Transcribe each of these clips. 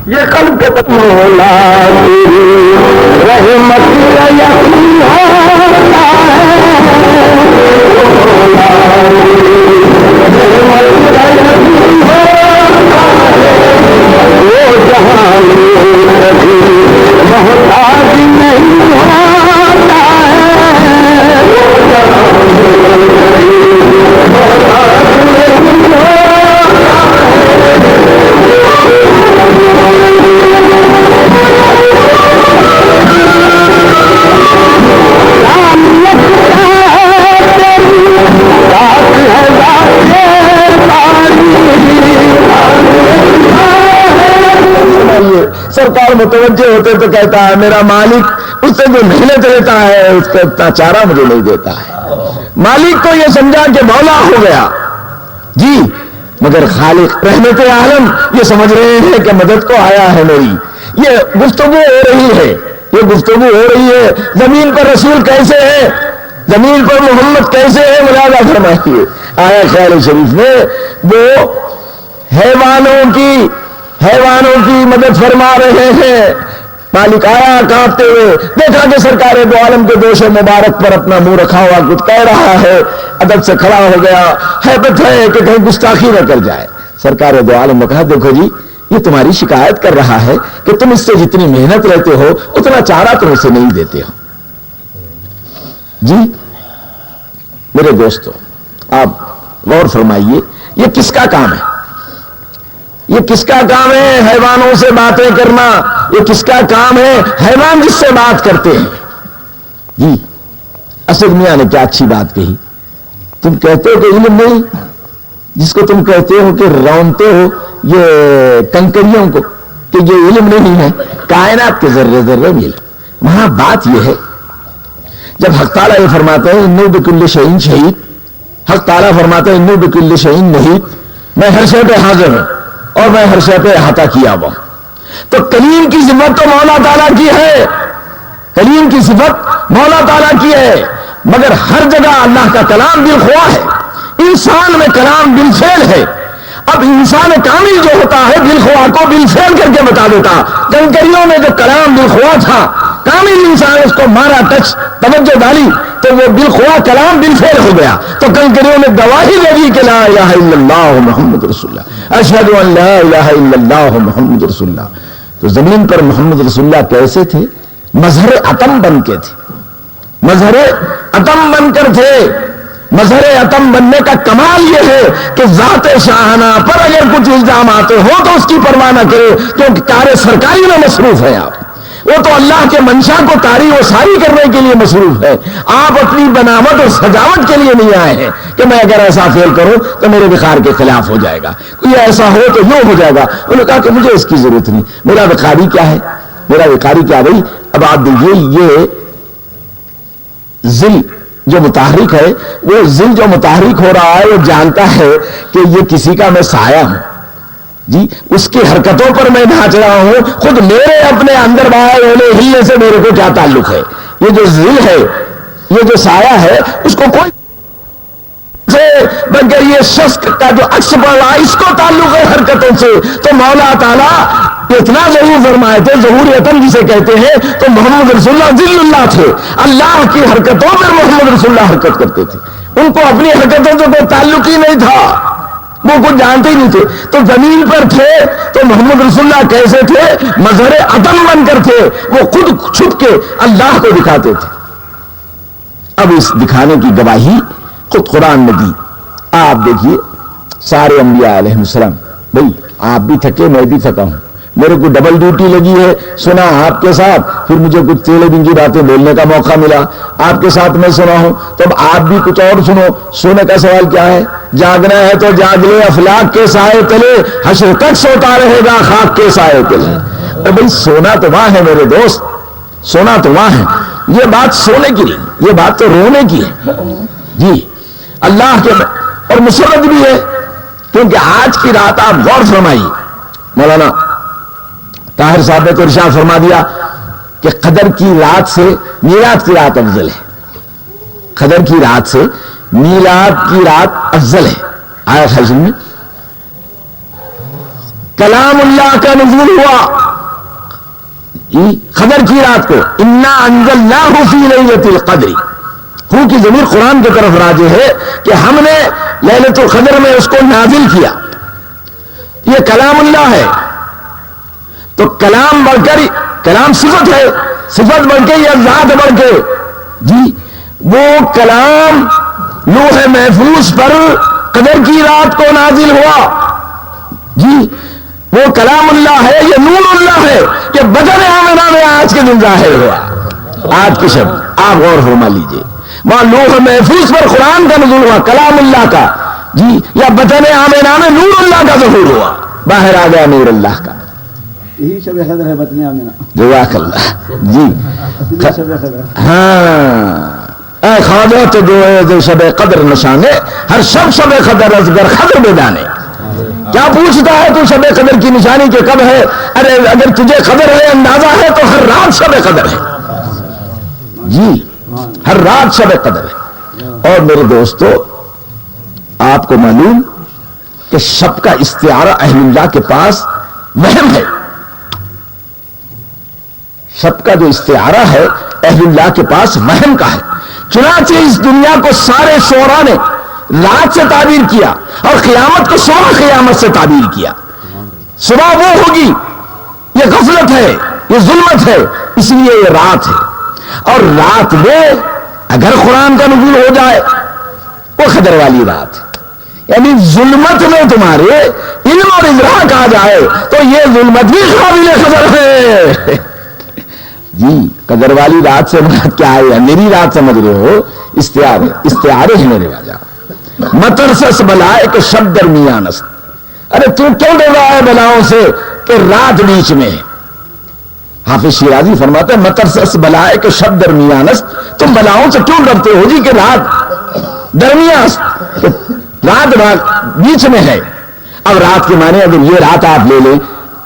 یہ قلب کے مولا رحمت یقین ہوتا وہ جہاں کبھی محتاج نہیں ہوتا سرکار متوجہ ہوتے تو کہتا ہے میرا مالک اس سے جو محنت لیتا ہے اس کا اتنا چارہ مجھے نہیں دیتا ہے. مالک کو یہ سمجھا کہ مولا ہو گیا جی، مگر خالق رحمت عالم یہ سمجھ رہے ہیں کہ مدد کو آیا ہے میری. یہ گفتگو ہو رہی ہے، یہ گفتگو ہو رہی ہے. زمین پر رسول کیسے ہے، زمین پر محمد کیسے ہے، ملاحظہ فرمائیے. آیا خیال شریف میں وہ حیوانوں کی مدد فرما رہے ہیں. مالک آیا کانپتے ہوئے، دیکھا کہ سرکار دو عالم کے دوش مبارک پر اپنا منہ رکھا ہوا کچھ کہہ رہا ہے. ادب سے کھڑا ہو گیا، ہیبت ہے کہ کہیں گستاخی نہ کر جائے. سرکار دو عالم نے کہا دیکھو جی، یہ تمہاری شکایت کر رہا ہے کہ تم اس سے جتنی محنت لیتے ہو اتنا چارہ تم اسے نہیں دیتے ہو. جی میرے دوستو، آپ غور فرمائیے، یہ کس کا کام ہے؟ یہ کس کا کام ہے حیوانوں سے باتیں کرنا؟ یہ کس کا کام ہے حیوان جس سے بات کرتے ہیں؟ جی اسد میاں نے کیا اچھی بات کہی. تم کہتے ہو کہ علم نہیں، جس کو تم کہتے ہو کہ رونتے ہو یہ کنکریوں کو کہ یہ علم نہیں ہے، کائنات کے ذرے ذرے مل. وہاں بات یہ ہے، جب حق تعالیٰ یہ فرماتے ہیں انو بکل شیء شہید، حق تعالیٰ فرماتے ہیں انو بکل شیء محیط، میں ہر شے پہ حاضر ہوں اور میں ہر شے پہ احاطہ کیا ہوا. تو کلیم کی صفت تو مولا تعالیٰ کی ہے، کلیم کی صفت مولا تعالیٰ کی ہے، مگر ہر جگہ اللہ کا کلام بالخواہ ہے. انسان میں کلام بالفعل ہے. اب انسان کامل جو ہوتا ہے بالخواہ کو بالفعل کر کے بتا دیتا. کنکریوں میں جو کلام بالخواہ تھا، کامل انسان اس کو مارا، ٹچ توجہ ڈالی تو وہ بالخواہ کلام بالفعل ہو گیا. تو کنکریوں نے گواہی دے دی کہ لا الہ الا اللہ محمد رسول اللہ، اشہد ان لا الہ الا اللہ محمد رسول اللہ. تو زمین پر محمد رسول اللہ کیسے تھے؟ مظہر اتم بن کے تھے، مظہر اتم بن کر تھے. مظہر اتم بننے کا کمال یہ ہے کہ ذات شاہانہ پر اگر کچھ الزام آتے ہو تو اس کی پرواہ نہ کرے، کیونکہ کار سرکاری میں مصروف ہے آپ. وہ تو اللہ کے منشا کو طاری و ساری کرنے کے لیے مصروف ہے. آپ اپنی بناوٹ اور سجاوٹ کے لیے نہیں آئے ہیں کہ میں اگر ایسا فعل کروں تو میرے وقار کے خلاف ہو جائے گا، کوئی ایسا ہو تو یوں ہو جائے گا. انہوں نے کہا کہ مجھے اس کی ضرورت نہیں. میرا وقاری کیا ہے؟ میرا وقاری کیا بھائی؟ اب آپ دیکھیے، یہ ذل جو متحرک ہے، وہ ذل جو متحرک ہو رہا ہے وہ جانتا ہے کہ یہ کسی کا میں سایہ ہوں جی، اس کی حرکتوں پر میں ناچ رہا ہوں. خود میرے اپنے اندر باہر ہونے ہلنے سے میرے کو کیا تعلق ہے؟ یہ جو ذل ہے، یہ جو سایہ ہے، اس کو کوئی مگر یہ شخص کا جو عکس پڑ رہا ہے اس کو تعلق ہے حرکتوں سے. تو مولا تعالیٰ اتنا ظہور فرمائے تھے، ظہور اتم جسے کہتے ہیں، تو محمد رسول اللہ ذل اللہ تھے. اللہ کی حرکتوں پر محمد رسول اللہ حرکت کرتے تھے. ان کو اپنی حرکتوں سے کوئی تعلق ہی نہیں تھا، وہ کچھ جانتے ہی نہیں تھے. تو زمین پر تھے تو محمد رسول اللہ کیسے تھے؟ مظہر اتم بن کر تھے. وہ خود چھپ کے اللہ کو دکھاتے تھے. اب اس دکھانے کی گواہی خود قرآن نے دی. آپ دیکھیے سارے انبیاء علیہ السلام، بھائی آپ بھی تھکے، میں بھی تھکا ہوں، میرے کو ڈبل ڈیوٹی لگی ہے. سنا آپ کے ساتھ، پھر مجھے کچھ تیلے دن کی باتیں بولنے کا موقع ملا، آپ کے ساتھ میں سنا ہوں، تو اب آپ بھی کچھ اور سنو. سونے کا سوال کیا ہے؟ جاگنا ہے تو جاگ لے، افلاک کے سائے تلے حشر تک سوتا رہے گا خاک کے سائے تلے. ارے بھائی سونا تو وہاں ہے میرے دوست، سونا تو وہاں ہے. یہ بات سونے کی نہیں، یہ بات تو رونے کی ہے جی. اللہ کے اور مسرت بھی ہے، کیونکہ آج کی رات آپ غور فرمائیے، مولانا طاہر صاحب نے تو ارشاد فرما دیا کہ قدر کی رات سے میلاد کی رات افضل ہے. قدر کی رات سے میلاد کی رات افضل ہے. آیا خیال میں کلام اللہ کا نزول ہوا قدر کی رات کو انا انزلناہ فی لیلۃ القدر، ہو کی ضمیر قرآن کی طرف راجع ہے کہ ہم نے لیلۃ القدر میں اس کو نازل کیا. یہ کلام اللہ ہے تو کلام بڑھ کر کلام صفت ہے، صفت بڑھ کے یا ذات بڑھ کے جی وہ کلام لوح محفوظ پر قدر کی رات کو نازل ہوا. جی وہ کلام اللہ ہے، یہ نور اللہ ہے کہ بدن آمنہ میں آج کے دن ظاہر ہوا. آج کے شب آپ غور فرما لیجئے، وہاں لوح محفوظ پر قرآن کا نزول ہوا کلام اللہ کا جی، یا بدن آمنہ میں نور اللہ کا ظہور ہوا، باہر آ گیا نور اللہ کا. یہی شب قدر ہے بدن آمنہ. جزاک اللہ جی. ہاں اے خواجہ تو جو ہے جو شب قدر نشانے، ہر شب شب قدر ازگر خدر بدانے. کیا پوچھتا ہے تو شب قدر کی نشانی کہ کب ہے؟ ارے اگر تجھے قدر ہے اندازہ ہے تو ہر رات شب قدر ہے جی، ہر رات شب قدر ہے. اور میرے دوستو آپ کو معلوم کہ شب کا استعارہ اہل اللہ کے پاس وہم ہے. شب کا جو استعارہ ہے اہل اللہ کے پاس وہم کا ہے. چنانچہ اس دنیا کو سارے شعراء نے رات سے تعبیر کیا اور قیامت کو صبح قیامت سے تعبیر کیا. صبح وہ ہوگی، یہ غفلت ہے، یہ ظلمت ہے، اس لیے یہ رات ہے. اور رات میں اگر قرآن کا نزول ہو جائے وہ قدر والی رات ہے. یعنی ظلمت میں تمہارے علم اور ادراک آ جائے تو یہ ظلمت بھی قابل قدر ہے جی. قدر والی رات سے مراد کیا ہے؟ میری رات سمجھ رہے ہو؟ استعارے ہیں میرے راجا. مترسس بلائے کہ شب درمیان است. ارے تو کیوں ڈر رہا ہے بلاؤں سے کہ رات بیچ میں ہے؟ حافظ شیرازی فرماتے ہیں مترسس بلائے کہ شب درمیان است. تم بلاؤں سے کیوں ڈرتے ہو جی کہ رات درمیان است، رات بیچ میں ہے. اب رات کے معنی اگر یہ رات آپ لے لیں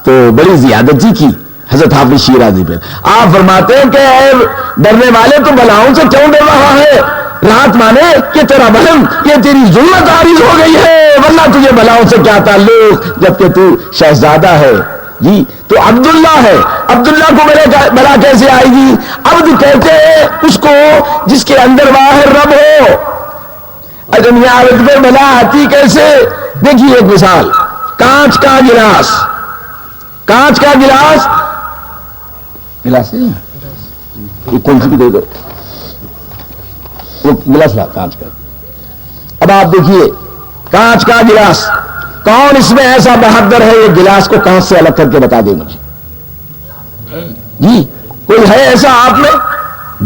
تو بڑی زیادت جی کی حضرت حافظ شیرازی پہ. آپ فرماتے ہیں کہ اے ڈرنے والے تو بلاؤں سے کیوں ڈر رہا ہے؟ رات مانے کہ تیرا بہن یہ تیری ظلمت عارض ہو گئی ہے، ورنہ تجھے بلاؤں سے کیا تعلق جبکہ تو شہزادہ ہے جی. تو عبداللہ ہے، عبداللہ کو بلا کیسے آئے گی؟ عبد کہتے ہیں اس کو جس کے اندر باہر رب ہو. اجن عبد پہ بلا آتی کیسے؟ دیکھیے ایک مثال، کانچ کا گلاس، کانچ کا گلاس گلاس یہ کون سی بھی دے دو، وہ گلاس لا کانچ کا. اب آپ دیکھیے کانچ کا گلاس، کون اس میں ایسا بہادر ہے یہ گلاس کو کانچ سے الگ کر کے بتا دے مجھے جی. کوئی ہے ایسا آپ میں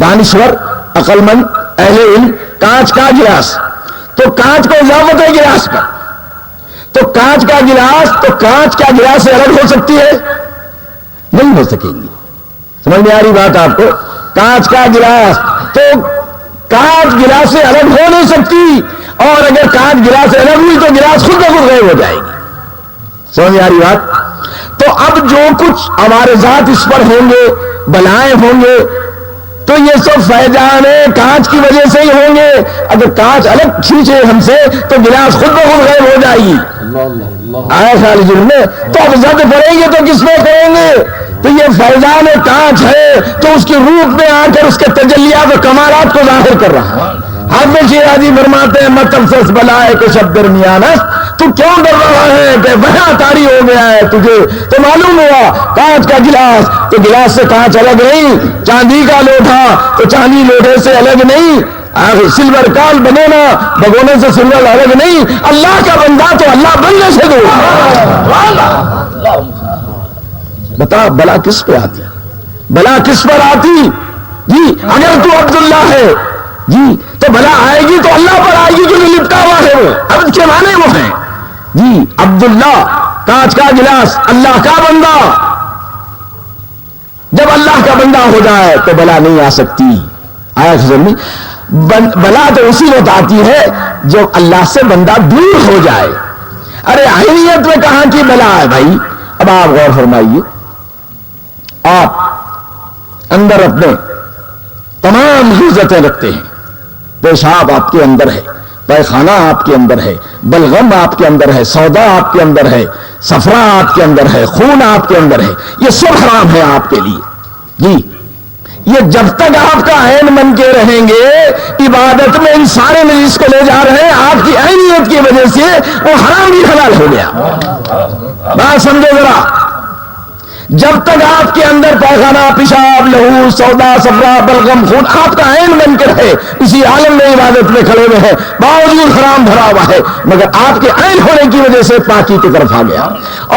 دانشور عقل مند اہل علم؟ کانچ کا گلاس تو کانچ کو اضافت ہے گلاس پر، تو کانچ کا گلاس تو کانچ کا گلاس سے الگ ہو سکتی ہے؟ نہیں ہو سکیں گی. سمجھ میں آ رہی بات آپ کو؟ کانچ کا گلاس تو کانچ گلاس سے الگ ہو نہیں سکتی، اور اگر کانچ گلاس سے الگ ہوئی تو گلاس خود بخود غائب ہو جائے گی. سمجھ میں آ رہی بات؟ تو اب جو کچھ ہمارے ذات اس پر ہوں گے، بلائیں ہوں گے، تو یہ سب فیضان کانچ کی وجہ سے ہی ہوں گے. اگر کانچ الگ کھینچے ہم سے تو گلاس خود بخود غائب ہو جائے گی. آیا خیال جرم میں؟ تو اب زد پڑیں گے تو کس میں کریں گے؟ تو یہ فیضان کانچ ہے تو اس کی روپ میں آ کر اس کے تجلیات و کمالات کو ظاہر کر رہا ہے. حافظ شیرازی فرماتے ہیں مترسس بلائے کہ شب درمیان است. تو کیوں ڈر رہا ہے کہ وہاں تاری ہو گیا ہے تجھے؟ تو معلوم ہوا کانچ کا گلاس تو گلاس سے کانچ الگ نہیں، چاندی کا لوٹا تو چاندی لوٹے سے الگ نہیں، سلور کال بنے نا بگونے سے سلور الگ نہیں. اللہ کا بندہ تو اللہ بننے سے دو. بتا بلا کس پہ آتی؟ بلا کس پر آتی جی؟ اگر تو عبداللہ ہے جی تو بلا آئے گی تو اللہ پر آئے گی کیونکہ لپٹا ہوا ہے وہ. عبد کے معنی وہ ہیں جی. عبداللہ کانچ کا گلاس، اللہ کا بندہ. جب اللہ کا بندہ ہو جائے تو بلا نہیں آ سکتی. آیا خزر میں؟ بلا تو اسی وقت آتی ہے جو اللہ سے بندہ دور ہو جائے. ارے عینیت میں کہاں کی بلا ہے بھائی؟ اب آپ غور فرمائیے، آپ اندر اپنے تمام عزتیں رکھتے ہیں، پیشاب آپ کے اندر ہے، پیخانہ آپ کے اندر ہے، بلغم آپ کے اندر ہے، سودا آپ کے اندر ہے، صفرا آپ کے اندر ہے، خون آپ کے اندر ہے، یہ سب حرام ہے آپ کے لیے. جی یہ جب تک آپ کا عین بن کے رہیں گے عبادت میں ان سارے نجس کو لے جا رہے ہیں، آپ کی عینیت کی وجہ سے وہ حرام بھی حلال ہو گیا. بات سمجھو ذرا. جب تک آپ کے اندر پیخانہ، پیشاب، لہو، سودا، صفرا، بلغم، خون آپ کا عین بن کے رہے، اسی عالم میں عبادت میں کھڑے ہوئے ہیں، باوجود حرام بھرا ہوا ہے، مگر آپ کے عین ہونے کی وجہ سے پاکی کی طرف آ گیا.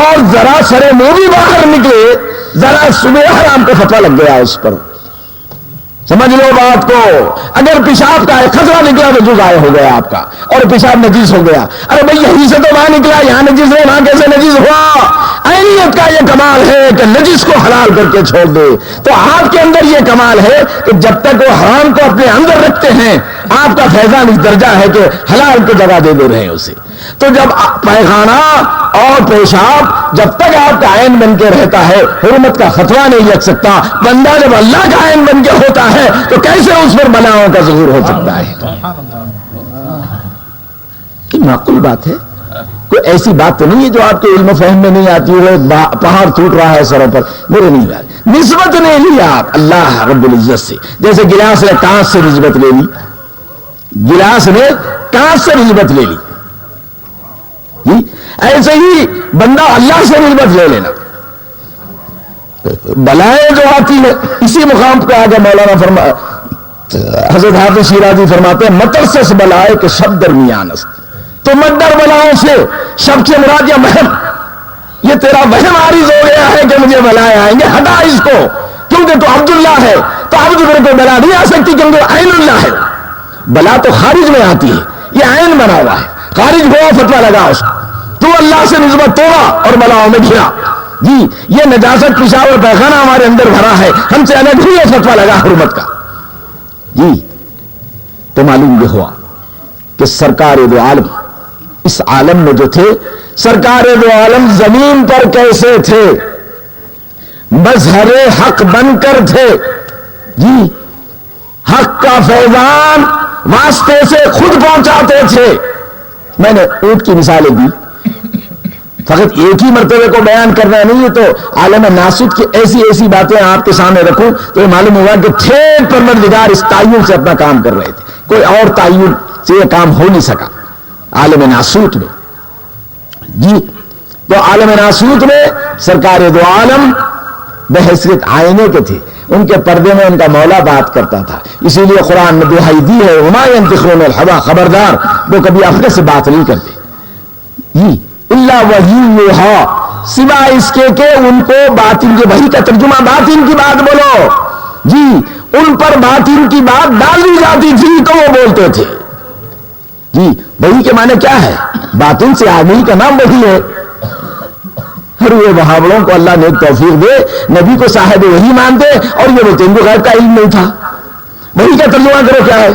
اور ذرا سرے منہ بھی باہر نکلے، ذرا صبح حرام کا فتویٰ لگ گیا اس پر. سمجھ لو بات کو. اگر پیشاب کا خطرہ نکلا تو جو ضائع ہو گیا آپ کا، اور پیشاب نجیس ہو گیا. ارے بھائی یہیں سے تو وہاں نکلا، یہاں نجیس ہے، وہاں کیسے نجیس ہوا؟ عینیت کا یہ کمال ہے کہ نجس کو حلال کر کے چھوڑ دے. تو آپ کے اندر یہ کمال ہے کہ جب تک وہ حرام کو اپنے اندر رکھتے ہیں، آپ کا فیضان اس درجہ ہے کہ حلال کو جگہ دے رہے ہیں اسے. تو جب پیخانہ اور پیشاب جب تک آپ کا عین بن کے رہتا ہے، حرمت کا فتویٰ نہیں لگ سکتا. بندہ جب اللہ کا عین بن کے ہوتا ہے تو کیسے اس پر بلاؤں کا ظہور ہو سکتا ہے؟ یہ معقول بات ہے. کوئی ایسی بات تو نہیں ہے جو آپ کے علم و فہم میں نہیں آتی ہو. پہاڑ ٹوٹ رہا ہے سروں پر، میرے نہیں بات. نسبت نہیں لی آپ اللہ رب العزت سے. جیسے گلاس نے کانچ سے نسبت لے لی، گلاس نے کانچ سے نسبت لے لی، ایسے ہی بندہ اللہ سے نسبت لے لینا. بلائیں جو آتی ہے اسی مقام پہ آگے مولانا حضرت حافظ شیرازی فرماتے ہیں مترسس بلائے کہ شب درمیان است. تو مدر بلاؤں سے شب سے مراد یا وہم، یہ تیرا وہم عارض ہو گیا ہے کہ مجھے بلائے آئیں گے، ہٹا اس کو، کیونکہ تو عبداللہ ہے، تو عبد پر کوئی بلا نہیں آ سکتی کیونکہ عین اللہ ہے. بلا تو خارج میں آتی ہے، یہ عین بنا ہوا ہے، خارج ہوا فتویٰ لگا اس کو. تو اللہ سے نسبت توڑا اور بلاؤں میں گھرا. جی یہ نجاست پیشاب اور پیخانہ ہمارے اندر بھرا ہے، ہم سے الگ ہی یہ فتویٰ لگا حرمت کا. جی تو معلوم یہ ہوا کہ سرکار دو عالم اس عالم میں جو تھے، سرکار دو عالم زمین پر کیسے تھے؟ مظہر حق بن کر تھے. جی حق کا فیضان واسطے سے خود پہنچاتے تھے. میں نے اونٹ کی مثالیں دی، فقط ایک ہی مرتبے کو بیان کرنا نہیں ہے، تو عالم ناسوت کی ایسی ایسی باتیں آپ کے سامنے رکھوں تو یہ معلوم ہوگا کہ ٹھیک پروردگار اس تعین سے اپنا کام کر رہے تھے. کوئی اور تعین سے یہ کام ہو نہیں سکا عالم ناسوت میں. جی تو عالم ناسوت میں سرکار دو عالم بحیثیت آئینے کے تھے، ان کے پردے میں ان کا مولا بات کرتا تھا. اسی لیے قرآن نے دہائی دی ہے وما ينطق عن الهوى، خبردار وہ کبھی اپنے سے بات نہیں کرتے. جی اللہ وحی یوحیٰ، سوا اس کے کہ ان کو باطن کی وحی کا ترجمہ باطن کی بات بولو. جی ان پر باطن کی بات ڈال دی جاتی تھی تو وہ بولتے تھے. جی وحی کے معنی کیا ہے؟ باطن سے آدمی کا نام وحی ہے. ہر وہ وہابڑوں کو اللہ نے ایک توفیق دے، نبی کو صاحب وحی مانتے اور یہ بولتے ان کو غیب کا علم نہیں تھا. وحی کا ترجمہ کرو کیا ہے؟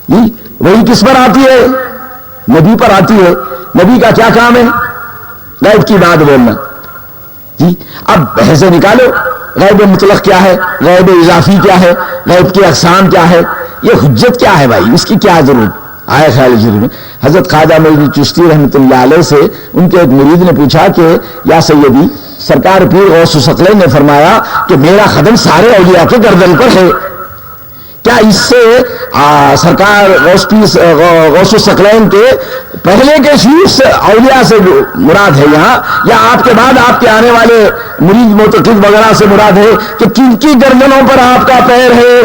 جی وحی کس پر آتی ہے؟ نبی پر آتی ہے. نبی کا کیا کام ہے؟ غیب کی بات بولنا. جی اب بحث نکالو غیب مطلق کیا ہے، غیب اضافی کیا ہے، غیب کی اقسام کیا ہے، یہ حجت کیا ہے بھائی، اس کی کیا ضرورت آئے خیال جری میں. حضرت خواجہ معین چشتی رحمۃ اللہ علیہ سے ان کے ایک مرید نے پوچھا کہ یا سیدی، سرکار پیر غوث ثقلین نے فرمایا کہ میرا قدم سارے اولیاء کے گردن پر ہے، کیا اس سے سرکار غوث ثقلین کے پہلے کے شیوخ اولیاء سے مراد ہے یہاں، یا آپ کے بعد آپ کے آنے والے مرید معتقد وغیرہ سے مراد ہے کہ کن کی گردنوں پر آپ کا پیر ہے،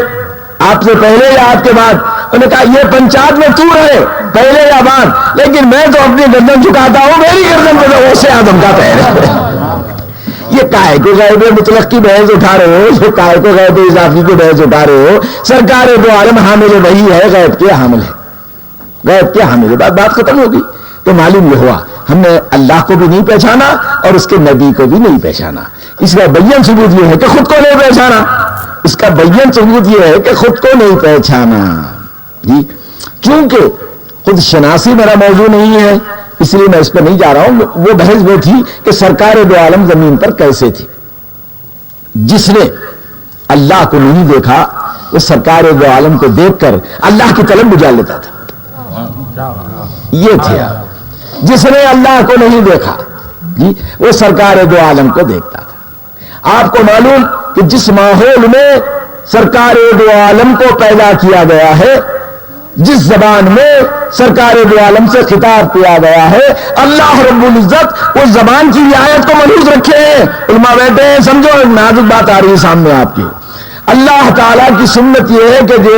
آپ سے پہلے یا آپ کے بعد؟ انہوں نے کہا یہ پنچات میں تو رہے پہلے یا بعد، لیکن میں تو اپنی گردن جھکاتا ہوں، میری گردن پہ تو اسے آدم کا پیر ہے. یہ کائے کو غیب مطلق کی بحث اٹھا رہے ہو، یہ کائے کو غیب اضافی کی بحث اٹھا رہے ہو؟ سرکار دو عالم حامل وہی ہے، غیب کے حامل ہے، غیب کے حامل ہے. بات ختم ہوگی. تو معلوم یہ ہوا ہم نے اللہ کو بھی نہیں پہچانا اور اس کے نبی کو بھی نہیں پہچانا. اس کا بیان ثبوت یہ ہے کہ خود کو نہیں پہچانا. اس کا بیان ثبوت یہ ہے کہ خود کو نہیں پہچانا. جی کیونکہ خود شناسی میرا موضوع نہیں ہے، اس لیے میں اس پر نہیں جا رہا ہوں. وہ بحث وہ تھی کہ سرکار دو عالم زمین پر کیسے تھی. جس نے اللہ کو نہیں دیکھا وہ سرکار دو عالم کو دیکھ کر اللہ کی طلب بجا لیتا تھا. یہ تھے جس نے اللہ کو نہیں دیکھا، جی وہ سرکار دو عالم کو دیکھتا تھا. آپ کو معلوم کہ جس ماحول میں سرکار دو عالم کو پیدا کیا گیا ہے، جس زبان میں سرکار دو عالم سے خطاب کیا گیا ہے، اللہ رب العزت اس زبان کی رعایت کو محفوظ رکھے ہیں۔ علماء بیٹھے ہیں، سمجھو ایک نازک بات آ رہی ہے سامنے آپ کی۔ اللہ تعالیٰ کی سنت یہ ہے کہ جو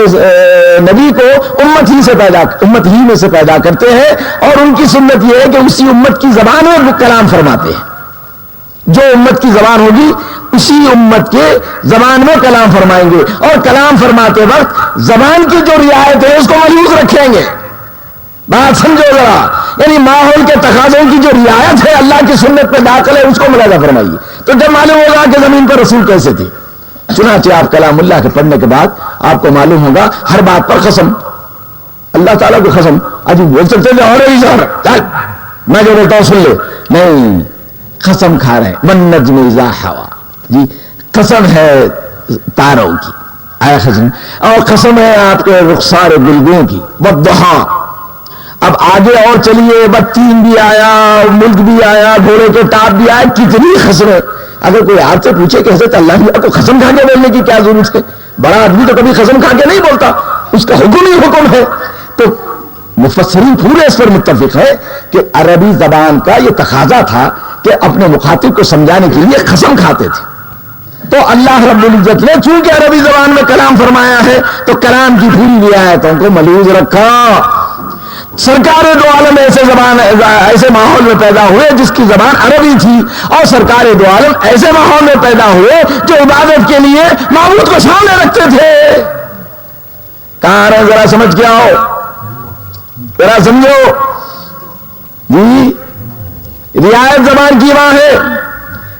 نبی کو امت ہی میں سے پیدا کرتے ہیں، اور ان کی سنت یہ ہے کہ اسی امت کی زبان میں کلام فرماتے ہیں۔ جو امت کی زبان ہوگی اسی امت کے زبان میں کلام فرمائیں گے، اور کلام فرماتے وقت زبان کی جو رعایت ہے اس کو محفوظ رکھیں گے۔ بات سمجھو ذرا، یعنی ماحول کے تقاضوں کی جو رعایت ہے اللہ کی سنت پہ داخل ہے، اس کو ملاحظہ فرمائیے۔ تو جب معلوم ہوگا کہ زمین پر رسول کیسے تھے، چنانچہ آپ کلام اللہ کے پڑھنے کے بعد آپ کو معلوم ہوگا ہر بات پر قسم، اللہ تعالیٰ کو قسم۔ آج بول سکتے ہیں اور چل میں جو بولتا ہوں سن لے، نہیں، قسم کھا رہے ہیں، والنجم اذا ہوا، جی قسم ہے تاروں کی، آیا قسم، اور قسم ہے آپ کے رخسار گلگوں کی، والضحیٰ۔ اب آگے اور چلیے، بتین بھی آیا، ملک بھی آیا، گھوڑے کے ٹاپ بھی آیا، کتنی قسمیں۔ اگر کوئی آپ سے پوچھے کہ حضرت اللہ کو قسم کھا کے بولنے کی کیا ضرورت ہے؟ بڑا آدمی تو کبھی قسم کھا کے نہیں بولتا، اس کا حکم ہی حکم ہے۔ تو مفسرین پورے اس پر متفق ہے کہ عربی زبان کا یہ تقاضا تھا کہ اپنے مخاطب کو سمجھانے کے لیے قسم کھاتے تھے۔ تو اللہ رب العزت نے چونکہ عربی زبان میں کلام فرمایا ہے تو کلام کی پوری رعایتوں کو ملحوظ رکھا۔ سرکار دو عالم ایسے ماحول میں پیدا ہوئے جس کی زبان عربی تھی، اور سرکار دو عالم ایسے ماحول میں پیدا ہوئے جو عبادت کے لیے معبود کو سامنے رکھتے تھے۔ کہاں رہے ذرا سمجھ کے آؤ، ذرا سمجھو جی، رعایت زبان کی وہاں ہے،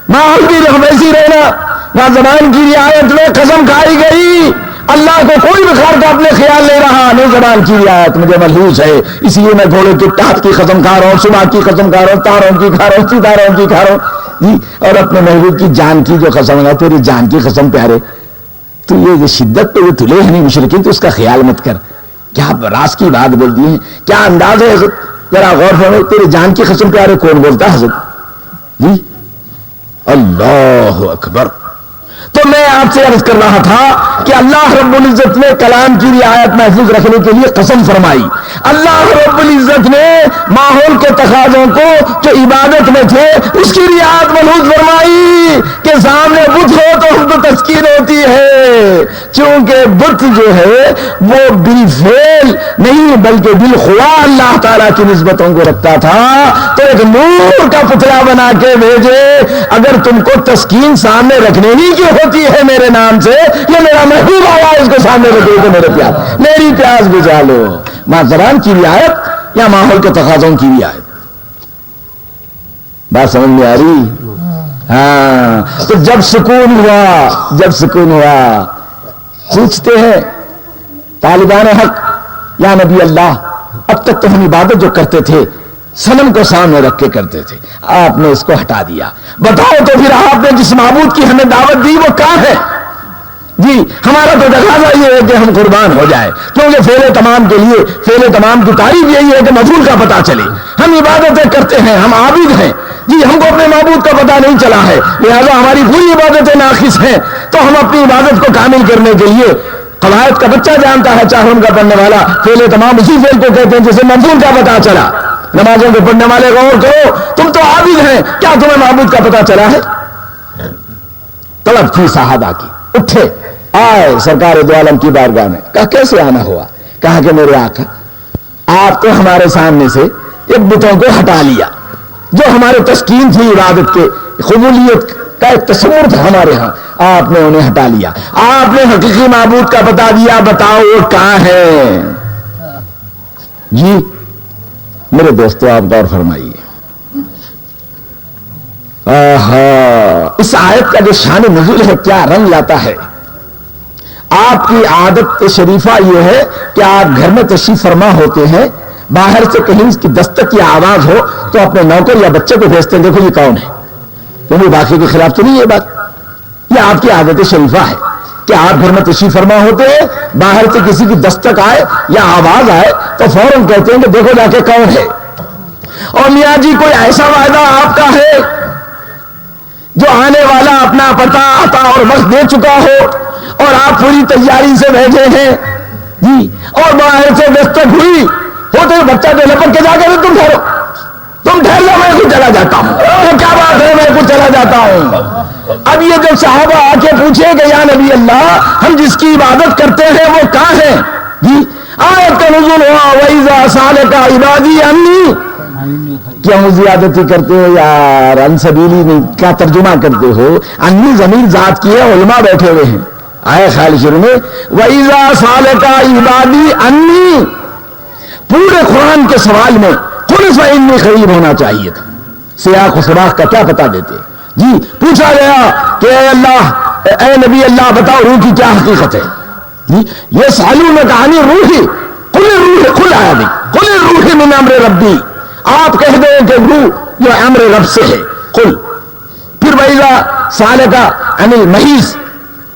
ماحول بھی ویسی رہنا، وہاں زبان کی رعایت میں قسم کھائی گئی۔ اللہ کو کوئی بخار کا اپنے خیال لے رہا نہیں، زبان کی رعایت مجھے ملحوظ ہے، اس لیے میں گھوڑے کے ٹاپ کی قسم کھا رہا ہوں، صبح کی قسم کھا رہا ہوں، تاروں کی کھا رہا ہوں، ستاروں کی کھا رہا ہوں جی، اور اپنے محبوب کی جان کی جو قسم ہے، تیری جان کی قسم پیارے، تو یہ شدت پہ وہ تلے ہیں نہیں مشرکین، تو اس کا خیال مت کر، کیا راز کی بات بول دی ہے، کیا انداز ہے حضرت، ذرا غور فرمائے، تیری جان کی قسم پیارے کون بولتا ہے حضرت جی؟ اللہ اکبر۔ تو میں آپ سے عرض کر رہا تھا کہ اللہ رب العزت نے کلام کی رعایت محفوظ رکھنے کے لیے قسم فرمائی۔ اللہ رب العزت نے ماحول کے تقاضوں کو جو عبادت میں تھے اس کی رعایت محفوظ فرمائی کہ سامنے بت ہو تو ہم کو تسکین ہوتی ہے، چونکہ بت جو ہے وہ بالفعل نہیں بلکہ بالخوا اللہ تعالیٰ کی نسبتوں کو رکھتا تھا، تو ایک نور کا پتلا بنا کے بھیجے، اگر تم کو تسکین سامنے رکھنے ہی کی ہوتی ہے میرے نام سے، یہ میرا محبوب آیا اس کو سامنے رکھے تو میری پیاس بجھا لو۔ ماں زبان کی رعایت یا ماحول کے تقاضوں کی رعایت، بات سمجھ میں آ رہی؟ ہاں، تو جب سکون ہوا پوچھتے ہیں طالبان حق یا نبی اللہ، اب تک تو ہم عبادت جو کرتے تھے صنم کو سامنے رکھ کے کرتے تھے، آپ نے اس کو ہٹا دیا، بتاؤ تو پھر آپ نے جس معبود کی ہمیں دعوت دی وہ کہاں ہے؟ جی ہمارا تو تقاضا یہ ہے کہ ہم قربان ہو جائے، کیونکہ فعل تمام کے لیے فعل تمام کی تعریف یہی ہے کہ مفعول کا پتہ چلے۔ ہم عبادتیں کرتے ہیں، ہم عابد ہیں جی، ہم کو اپنے معبود کا پتہ نہیں چلا ہے، لہذا ہماری پوری عبادتیں ناقص ہیں، تو ہم اپنی عبادت کو کامل کرنے کے لیے قواعد کا بچہ جانتا ہے، چاروں کا پڑھنے والا، فعل تمام اسی فعل کو کہتے ہیں جسے مفعول کا پتہ چلا۔ نمازوں کے پڑھنے والے غور کرو، تم تو عابد ہیں، کیا تمہیں معبود کا پتہ چلا ہے؟ طلب تھی صحابہ کی، اٹھے آئے سرکار دو عالم کی بارگاہ میں، کہا کیسے آنا ہوا؟ کہا کہ میرے آقا آپ تو ہمارے سامنے سے ایک بتوں کو ہٹا لیا، جو ہمارے تسکین تھی عبادت کے قبولیت کا ایک تصور تھا ہمارے ہاں، آپ نے انہیں ہٹا لیا، آپ نے حقیقی معبود کا بتا دیا، بتاؤ وہ کہاں ہے؟ جی میرے دوستو آپ غور فرمائیے، اس آیت کا جو شان نزول ہے کیا رنگ لاتا ہے۔ آپ کی عادت شریفہ یہ ہے کہ آپ گھر میں تشریف فرما ہوتے ہیں، باہر سے کہیں اس کی دستک یا آواز ہو تو اپنے نوکر یا بچے کو بھیجتے ہیں، دیکھو یہ کون ہے، کیونکہ باقی کے خلاف تو نہیں یہ بات، یہ آپ کی عادت شریفہ ہے کہ آپ گھر میں تشریف فرما ہوتے ہیں، باہر سے کسی کی دستک آئے یا آواز آئے تو فوراً کہتے ہیں کہ دیکھو جا کے کون ہے۔ اور میاں جی کوئی ایسا وعدہ آپ کا ہے جو آنے والا اپنا پتہ عطا اور وقت دے چکا ہو اور آپ پوری تیاری سے بیٹھے ہیں جی، اور باہر سے دستک ہوئی ہو تو بچہ جو لپٹ کے جا کر تم ٹھہرو، تم ٹھہر جاؤ، میں کچھ چلا جاتا ہوں. تو کیا بات ہے میں کچھ چلا جاتا ہوں؟ اب یہ جب صحابہ آ کے پوچھے کہ یا نبی اللہ ہم جس کی عبادت کرتے ہیں وہ کہاں ہیں جی، آیت کا نزول ہوا وَإِذَا سَأَلَكَ عِبَادِي عَنِّي، کیا ہم زیادتی کرتے ہو یار؟ ان سبیلی میں کیا ترجمہ کرتے ہو؟ انی ضمیر ذات کی ہے، علماء بیٹھے ہوئے ہیں. آئے خیال شروع میں وَإِذَا سَأَلَكَ عِبَادِي عَنِّي، پورے قرآن کے سوال میں قُلْ فَإِنِّي قریب ہونا چاہیے تھا. سیاق و سباق کا کیا پتا دیتے جی. پوچھا گیا کہ اے اللہ، اے نبی اللہ بتاؤ روح کی کیا حقیقت ہے جی. یہ سالوں میں کہانی روحی، قُلِ الروح، قُلْ آیا نہیں، قُلِ الروح من امر ربی، آپ کہہ دیں کہ روح جو امر رب سے ہے. قل، پھر وَإِذَا سَأَلَكَ عَنِ الْمَحِيضِ،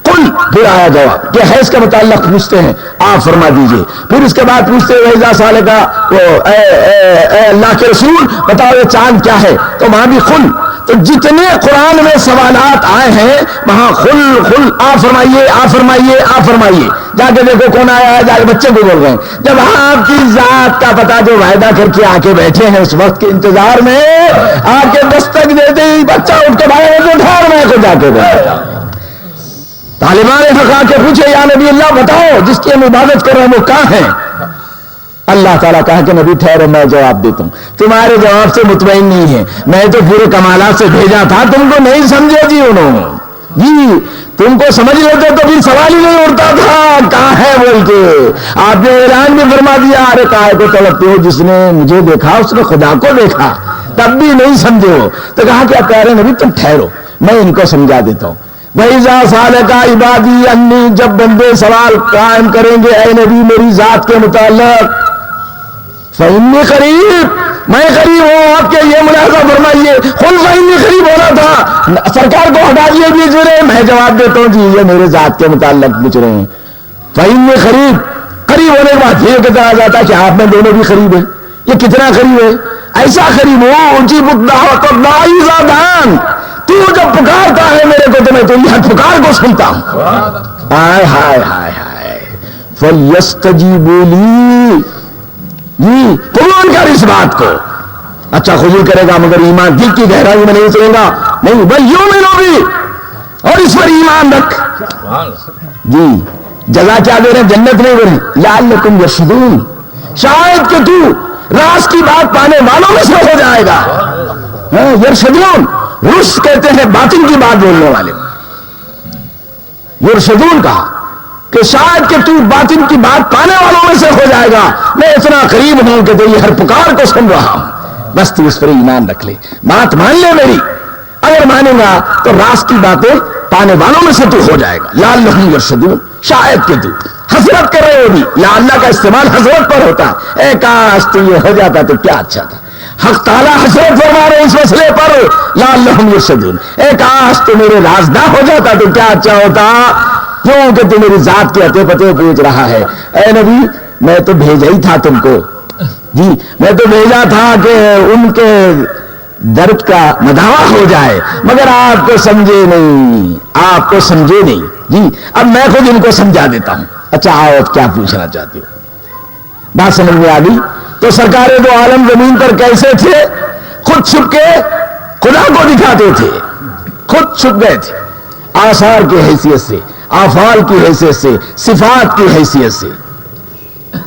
قل، پھر آیا جواب کہ حیض کے متعلق پوچھتے ہیں آپ فرما دیجئے. پھر اس کے بعد پوچھتے ہیں وَإِذَا سَأَلَكَ اے اللہ کے رسول بتاؤ یہ چاند کیا ہے، تو وہاں بھی قل. تو جتنے قرآن میں سوالات آئے ہیں وہاں خل خل، آ فرمائیے آ فرمائیے آ فرمائیے. جا کے دیکھو کون آیا ہے، جا کے بچے کو بول رہے ہیں. جب آپ کی ذات کا پتہ جو وعدہ کر کے آ کے بیٹھے ہیں اس وقت کے انتظار میں، آ کے دستک دیتے ہی بچہ اٹھ کے بھائی جو ٹھہر میں کو جا کے بیٹھا. طالبان حق آ کے پوچھے یا نبی اللہ بتاؤ جس کی ہم عبادت کر رہے ہیں وہ کہاں ہیں؟ اللہ تعالیٰ کہا کہ نبی ٹھہرو میں جواب دیتا ہوں. تمہارے جواب سے مطمئن نہیں ہے، میں تو پورے کمالات سے بھیجا تھا، تم کو نہیں سمجھے جی انہوں نے جی. تم کو سمجھ لیتے تو پھر سوال ہی نہیں اٹھتا تھا کہاں ہے بول کے. آپ نے اعلان بھی فرما دیا ارے کائے کو تڑپتے ہو، جس نے مجھے دیکھا اس نے خدا کو دیکھا، تب بھی نہیں سمجھے ہو. تو کہا کہ پیارے نبی تم ٹھہرو میں ان کو سمجھا دیتا ہوں. وَإِذَا سَأَلَكَ عِبَادِي عَنِّي، جب بندے سوال قائم کریں گے اے نبی میری ذات کے متعلق، فَإِنِّي قریب، میں قریب ہوں. آپ کے یہ ملاحظہ فرمائیے قُلْ فَإِنِّي قریب ہونا تھا، سرکار کو ہٹا دیے بیچ رہے، میں جواب دیتا ہوں جی یہ میرے ذات کے متعلق پوچھ رہے ہیں. فَإِنِّي قریب، قریب ہونے کے بعد یہ کہا جاتا ہے کہ آپ میں دونوں بھی قریب ہیں. یہ کتنا قریب ہے؟ ایسا قریب ہو اجیب الدعوۃ الداعی اذا دعان، تو جب پکارتا ہے میرے کو تو میں تیری ہر پکار کو سنتا ہوں. ہائے ہائے ہائے ہائے فَلْيَسْتَجِيبُوا لِي، جی قبول کر اس بات کو. اچھا قبول کرے گا مگر ایمان دل کی گہرائی میں نہیں اترے گا، نہیں بل یؤمنوا بی، اور اس پر ایمان رکھ. جی جزا کیا دے رہے ہیں؟ جنت نہیں دے رہے ہیں. لعلکم یرشدون، شاید کہ تو راز کی بات پانے والوں میں سے ہو جائے گا. یرشدون، رشد کہتے ہیں باطن کی بات بولنے والے. یرشدون کہا کہ شاید کہ تو باطن کی بات پانے والوں میں سے ہو جائے گا. میں اتنا قریب ہوں کہ تیری ہر پکار کو سن رہا ہوں، بس تو اس پر ایمان رکھ لے، بات مان لے میری. اگر مانے گا تو راز کی باتیں پانے والوں میں سے تو ہو جائے گا. لعلہم یرشدون، شاید کہ تو حسرت کر رہے ہو بھی، یا اللہ کا استعمال حسرت پر ہوتا ہے. اے کاش تو یہ ہو جاتا تو کیا اچھا تھا. حق تعالیٰ حسرت فرما رہے اس مسئلے پر لعلہم یرشدون، اے کاش تو میرے رازداں ہو جاتا تو کیا اچھا ہوتا. کیوں کہ تو میری ذات کے عطے پتے پوچھ رہا ہے. اے نبی میں تو بھیجا ہی تھا تم کو جی، میں تو بھیجا تھا کہ ان کے درد کا مداوا ہو جائے، مگر آپ کو سمجھے نہیں، آپ کو سمجھے نہیں جی. اب میں خود ان کو سمجھا دیتا ہوں. اچھا آؤ اب کیا پوچھنا چاہتے ہو؟ بات سمجھ میں آ گئی. تو سرکار دو عالم زمین پر کیسے تھے؟ خود چھپ کے خدا کو دکھاتے تھے، خود چھپ گئے تھے آثار کی حیثیت سے، افعال کی حیثیت سے، صفات کی حیثیت سے.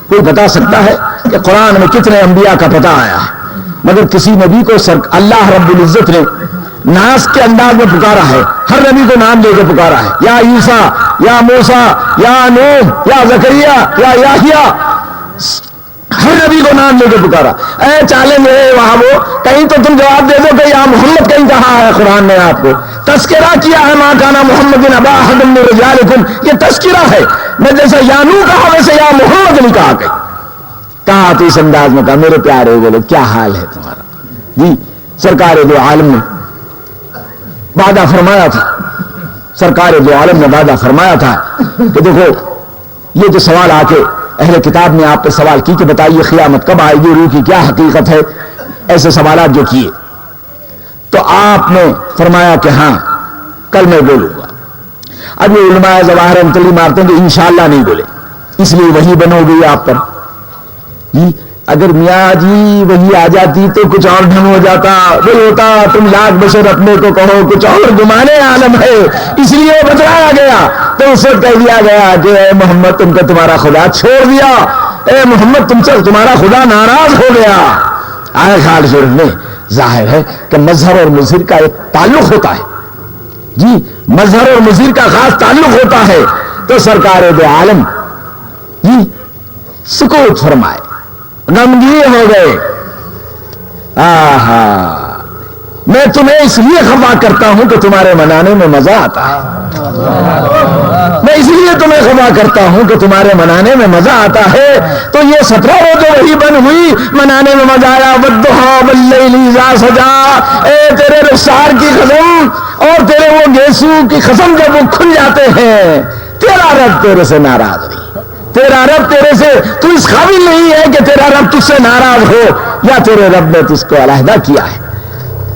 کوئی بتا سکتا ہے کہ قرآن میں کتنے انبیاء کا پتہ آیا ہے؟ مگر کسی نبی کو اللہ رب العزت نے ناس کے انداز میں پکارا ہے. ہر نبی کو نام لے کے پکارا ہے، یا عیسیٰ، یا موسیٰ، یا نوح، یا زکریا، یا یحییٰ. ہر نبی کو نام لے کے پکارا. اے چیلنج ہے وہاں وہ کہیں تو تم جواب دے دو کہ یا محمد کہیں کہا ہے قرآن نے آپ کو تذکرہ کیا ہے. ما کان محمد ابا احد من رجالکم، یہ تذکرہ ہے. میں جیسا یا نوح کہا ویسے یا محمد نہیں کہا. کہا تو اس انداز میں کہا میرے پیارے بولے کیا حال ہے تمہارا جی. سرکار دو عالم نے وعدہ فرمایا تھا، سرکار دو عالم نے وعدہ فرمایا تھا کہ دیکھو یہ جو سوال آ کے اہل کتاب نے آپ پہ سوال کی کہ بتائیے قیامت کب آئے گی، روح کی کیا حقیقت ہے، ایسے سوالات جو کیے تو آپ نے فرمایا کہ ہاں کل میں بولوں گا. اب یہ علماء ظواہر انتلی مارتے ہیں کہ انشاءاللہ نہیں بولے، اس لیے وہی بن ہو گئی آپ پر. جی اگر میاں جی وہی آ جاتی تو کچھ اور ڈھنگ ہو جاتا، وہی ہوتا تم لاکھ بشر اپنے کو کہو کچھ اور گمانے عالم ہے، اس لیے وہ بتلایا گیا. تو اس وقت کہہ دیا گیا کہ اے محمد تم کو تمہارا خدا چھوڑ دیا، اے محمد تم سے تمہارا خدا ناراض ہو گیا. آئے خال شریف میں ظاہر ہے کہ مظہر اور مظہر کا ایک تعلق ہوتا ہے. جی مظہر اور مظہر کا خاص تعلق ہوتا ہے. تو سرکار دو عالم جی سکوت فرمائے، غمگین ہو گئے. آہا میں تمہیں اس لیے خفا کرتا ہوں کہ تمہارے منانے میں مزہ آتا ہے. میں اس لیے تمہیں خفا کرتا ہوں کہ تمہارے منانے میں مزہ آتا ہے. تو یہ 17 روزے وہی بن ہوئی، منانے میں مزہ آیا. والضحیٰ واللیل اذا سجا، اے تیرے رخسار کی قسم اور تیرے وہ گیسو کی قسم جب وہ کھل جاتے ہیں. تیرا رب تیرے سے ناراض نہیں، تیرا رب تیرے سے، تو اس قابل نہیں ہے کہ تیرا رب تجھ سے ناراض ہو، یا تیرے رب نے تجھ کو علیحدہ کیا ہے.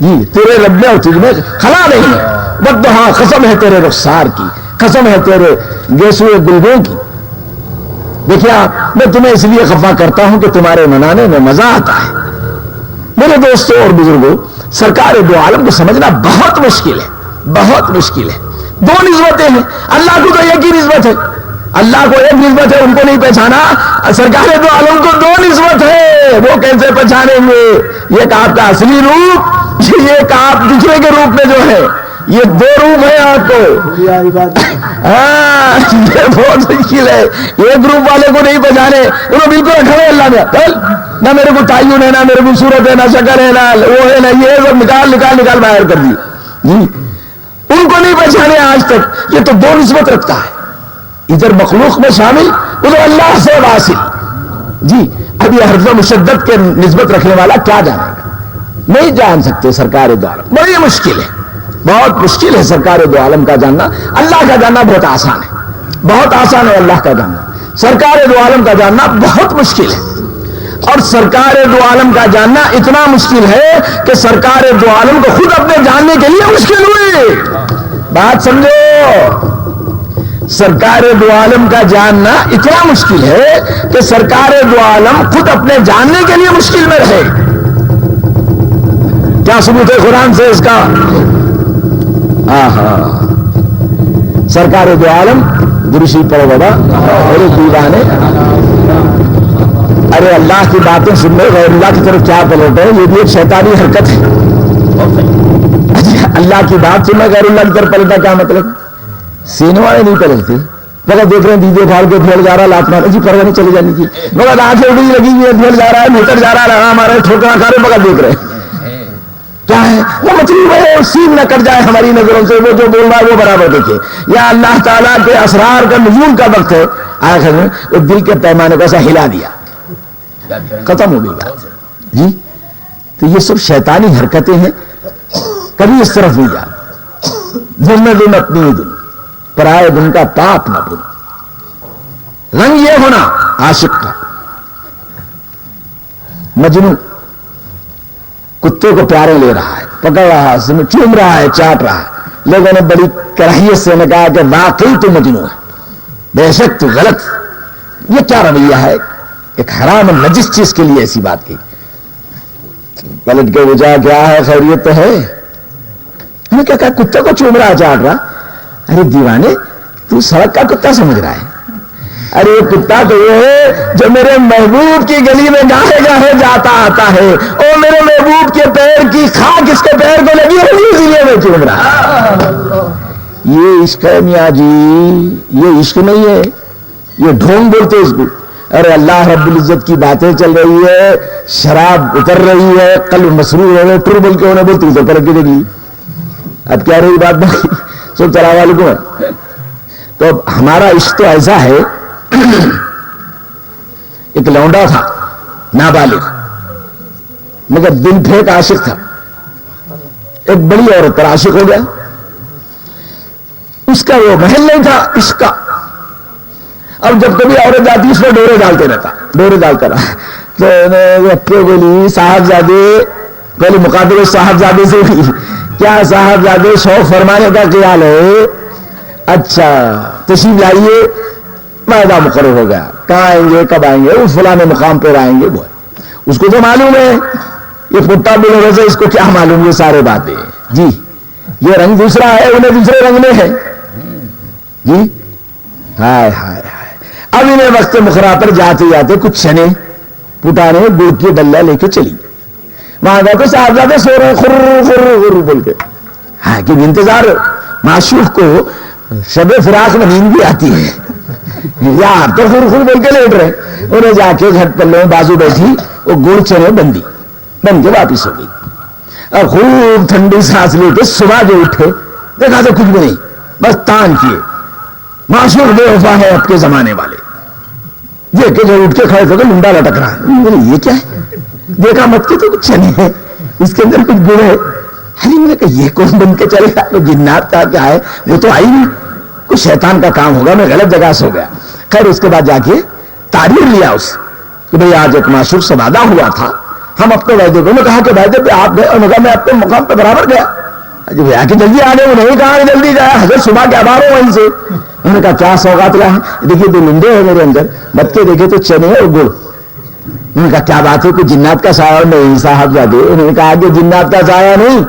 جی تیرے رب نے اور تجھ میں خلا نہیں ہے. والضحیٰ قسم ہے تیرے رخسار کی، قسم ہے تیرے گیسوئے گلبوں کی. دیکھیے آپ میں تمہیں اس لیے خفا کرتا ہوں کہ تمہارے منانے میں مزہ آتا ہے. میرے دوستوں اور بزرگوں، سرکار دو عالم کو سمجھنا بہت مشکل ہے، بہت مشکل ہے. دو نسبتیں ہیں، اللہ کو تو ایک ہی نسبت ہے، اللہ کو ایک نسبت ہے، ان کو نہیں پہچانا. سرکار دو عالم کو دو نسبت ہے، وہ کیسے پہچانیں گے؟ ایک آپ کا اصلی روپ، ایک آپ دوسرے کے روپ میں جو ہے. یہ دو روپ ہے آپ کو. ہاں یہ بہت مشکل ہے. ایک گروپ والے کو نہیں پہچانے، انہوں بالکل رکھا ہے اللہ نے، نہ میرے کو تعین ہے، نہ میرے کو صورت ہے، نہ شکل ہے، نہ وہ ہے، نہ یہ سب نکال نکال نکال باہر کر دی. جی ان کو نہیں پہچانے آج تک. یہ تو دو نسبت رکھتا ہے، ادھر مخلوق میں شامل، ادھر اللہ سے واصل. جی اب یہ حرف مشدد کے نسبت رکھنے والا کیا جانے گا؟ نہیں جان سکتے. سرکار دو عالم بڑی مشکل ہے، بہت مشکل ہے سرکار دو عالم کا جاننا. اللہ کا جاننا بہت آسان ہے، بہت آسان ہے اللہ کا جاننا. سرکار دو عالم کا جاننا بہت مشکل ہے. اور سرکار دو عالم کا جاننا اتنا مشکل ہے کہ سرکار دو عالم کو خود اپنے جاننے کے لیے مشکل ہوئی. بات سمجھو، سرکار دو عالم کا جاننا اتنا مشکل ہے کہ سرکار دو عالم خود اپنے جاننے کے لیے مشکل میں رہے. کیا ثبوت ہے قرآن سے اس کا؟ سرکار دو عالم درشی پڑھو بابا میرے دیوانے. ارے اللہ کی باتیں سن لو، غیر اللہ کی طرف کیا پلٹ ہے؟ یہ بھی ایک شیطانی حرکت ہے. اللہ کی بات سننا غیر اللہ کی طرف پلٹا کیا مطلب؟ سینے والے نہیں پلٹتے، مگر دیکھ رہے ہیں دیدے پھاڑ کے پھیل جا رہا، لات مار جی پرواہ نہیں چلی جانی تھی، مگر آنکھیں اڑی لگی ہوئی ہے، پھیل جا رہا ہے، میٹر جا رہا ہے، ہمارے ٹھوکرا کھا رہے، مگر دیکھ رہے ہیں کیا ہے. وہ مطلب ہے سین نہ کٹ جائے ہماری نظروں سے، وہ جو بول رہا ہے وہ برابر دیکھے. یا اللہ تعالیٰ کے اسرار کا نزول کا وقت ہے، آخر میں وہ دل کے پیمانے کو ایسا ہلا دیا، ختم ہو گئی بات. جی تو یہ سب شیطانی حرکتیں ہیں، کبھی اس طرف نہیں جا. دن میں دن اپنی ہی دن، پرائے دن کا پاپ نہ بھول. رنگ یہ ہونا عاشق کا. مجنون کتے کو پیارے لے رہا ہے، پکڑ رہا ہے، چوم رہا ہے، چاٹ رہا ہے. لوگوں نے بڑی کراہیت سے نے کہا کہ واقعی تو مجنون ہے، بے شک تو غلط. یہ کیا رویہ ہے؟ ایک حرام نجس چیز کے لیے ایسی بات کی. پلٹ کے وجہ کیا ہے؟ خیریت تو ہے. ہمیں کیا کہا کتے کو چوم رہا ہے، چاٹ رہا. ارے دیوانے تو سڑک کا کتا سمجھ رہا ہے؟ ارے کتا تو وہ ہے جو میرے محبوب کی گلی میں گاہے گاہے جاتا آتا ہے، اور میرے محبوب کے پیر کی خاک اس کے پیر کو لگی ہوگی اسی لیے میں چوم رہا. یہ عشق ہے میاں جی، یہ عشق نہیں ہے، یہ ڈھونگ بولتے اس کو. ارے اللہ رب العزت کی باتیں چل رہی ہے، شراب اتر رہی ہے، قلب مسرور ہو رہے، ٹر بول کے انہیں بولتی ادھر پلٹ کے دیکھ لی. اب کیا رہی بات باقی سب چلا والوں ہے. تو اب ہمارا عشق تو ایسا ہے، ایک لونڈا تھا نابالغ مگر دل پھینک عاشق تھا، ایک بڑی عورت پر عاشق ہو گیا. اس کا وہ محل نہیں تھا عشق کا. اب جب کبھی عورت جاتی اس پر ڈورے ڈالتے رہتا، ڈورے ڈالتا رہا. تو بولی صاحب زادے پہلے مقابلے صاحبزادے سے ہوئی. کیا صاحبزادے شوق فرمانے کا خیال ہے؟ اچھا تشریف لائیے، معاہدہ مقرر ہو گیا. کہاں آئیں گے، کب آئیں گے؟ وہ فلاں مقام پر آئیں گے. وہ اس کو تو معلوم ہے یہ پٹا بولے سے اس کو کیا معلوم، یہ سارے باتیں جی یہ رنگ دوسرا ہے، انہیں دوسرے رنگ میں ہے جی. ہائے ہائے ہائے. اب انہیں وقت مخرا پر جاتے جاتے کچھ چنے پٹانے گڑ کی ڈلہ لے کے چلی. وہاں گئے تو صاحبزادے سو رہے خر خر خر بول کے. ہاں کہ انتظار معشوق کو شب فراق میں نیند بھی آتی ہے، یار تو خر خر بول کے لیٹ رہے. انہیں جا کے گھٹ پلے میں بازو بیٹھی، وہ گڑ چنے بندی بن کے واپس ہو گئی. اور خوب ٹھنڈی سانس لے کے صبح جو اٹھے دیکھا تو کچھ بھی نہیں، بس تان کیے. معشوق بے وفا ہے اب کے زمانے والے. دیکھ کے جو اٹھ کے کھڑے تھے لنڈا لٹک رہا ہے. یہ کیا ہے؟ دیکھا مت کے تو کچھ چنے ہے، اس کے اندر کچھ گڑ ہے. ارے میں نے کہا یہ کون بن کے چلے گا؟ جنات کا کیا ہے؟ وہ تو آئی نہیں، کچھ شیطان کا کام ہوگا، میں غلط جگہ سے ہو گیا. خیر اس کے بعد جا کے تعبیر لیا اس کہ بھئی آج ایک معشوق سے وعدہ ہوا تھا، ہم اپنے وعدے کو. میں کہا کہ وعدے پہ آپ گئے، اور میں کہا میں اپنے مقام پہ برابر گیا. آ کے جلدی آ گئے. وہ نہیں کہا کہ جلدی گیا، حضرت صبح کے آبار ہو وہیں سے. انہوں نے کہا کیا سوغات لا ہے؟ دیکھیے دو لنڈے ہیں میرے اندر، بت کے دیکھے تو چنے اور گڑ. انہوں نے کہا کیا بات ہے، کوئی جنات کا سایہ نہیں؟ صاحبزادے انہوں نے کہا کہ جنات کا سایہ نہیں،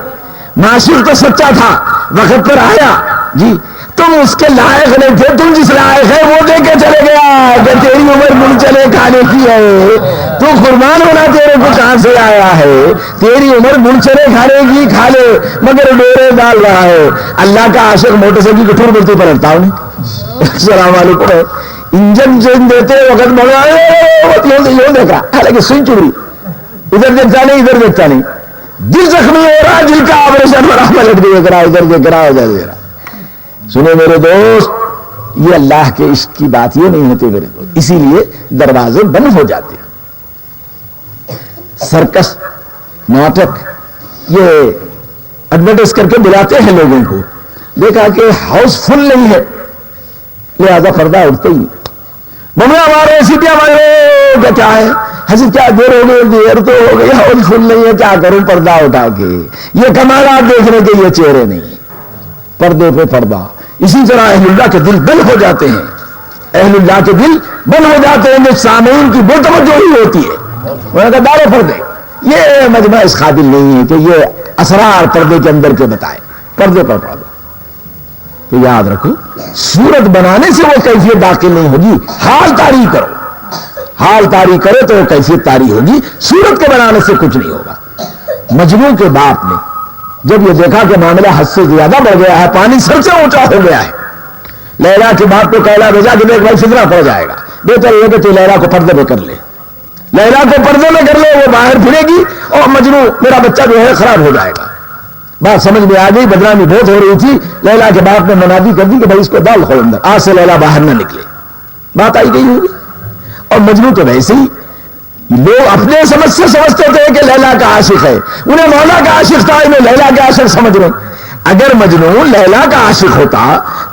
معشوق تو سچا تھا، وقت پر آیا جی. تم اس کے لائق نہیں تھے، تم جس لائق ہے وہ دے کے چلے گیا کہ تیری عمر گڑ چنے کھانے کی ہے. تو قربان ہونا تیرے کو کہاں سے آیا ہے؟ تیری عمر گڑ چنے کھانے کی، کھا لے، مگر ڈورے ڈال رہا ہے. اللہ کا عاشق موٹر سائیکل کی ٹھور بولتے پلٹتا ہوں. السلام علیکم. انجن چین دیتے وقت بڑا دیکھا، حالانکہ سن چڑی ادھر دیکھتا نہیں ادھر دیکھتا نہیں. دل زخمی ہو رہا، دل کا آپریشن بڑا پلٹ کے دیکھ رہا، ادھر دیکھ رہا ادھر دیکھ رہا. سنو میرے دوست، یہ اللہ کے عشق کی بات یہ نہیں ہوتی میرے دوست. اسی لیے دروازے بند ہو جاتے ہیں. سرکس ناٹک یہ ایڈورٹائز کر کے بلاتے ہیں لوگوں کو. دیکھا کہ ہاؤس فل نہیں ہے، لہذا پردہ اٹھتے ہی بمیا مارے سیٹیاں مارے. کیا ہے حضرت، کیا دیر ہو گئی؟ دیر تو ہو گئی، ہاؤس فل نہیں ہے، کیا کروں؟ پردہ اٹھا کے. یہ کمالات دیکھنے کے یہ چہرے نہیں، پردے پہ پردہ. اسی طرح اہل اللہ کے دل بند ہو جاتے ہیں، اہل اللہ کے دل بند ہو جاتے ہیں جو سامعین کی بے توجہی ہوتی ہے. انہوں نے کہا دارے پردے. یہ مجمع اس قابل نہیں ہے کہ یہ اسرار پردے کے اندر کے بتائے. پردے پر پردہ. تو یاد رکھو، صورت بنانے سے وہ کیفیت داخل نہیں ہوگی. حال طاری کرو، حال طاری کرے تو وہ کیفیت طاری ہوگی. صورت کے بنانے سے کچھ نہیں ہوگا. مجنون کے باپ نے جب یہ دیکھا کہ معاملہ حد سے زیادہ بڑھ گیا ہے، پانی سر سے اونچا ہو گیا ہے، لیلا کے باپ کو کہلا بھیجا کہ دیکھ بھائی فتنہ پڑ جائے گا، بہتر یہ کہ تو لیلا کو پردے میں کر لے. لیلا کو پردے میں کر لے، وہ باہر پھرے گی اور مجنون میرا بچہ جو ہے خراب ہو جائے گا. بات سمجھ میں آ گئی. بدنامی بہت ہو رہی تھی. لیلا کے باپ نے منادی کر دی کہ بھائی اس کو ڈال کھول اندر، آج سے لیلا باہر نہ نکلے. بات آئی گئی ہوگی. اور مجنون تو ویسے ہی لوگ اپنے سمجھ سے سمجھتے تھے کہ لیلا کا عاشق ہے، انہیں مولا کا عاشق تھا، انہیں لیلا کا عاشق سمجھ رہے. اگر مجنون لیلا کا عاشق ہوتا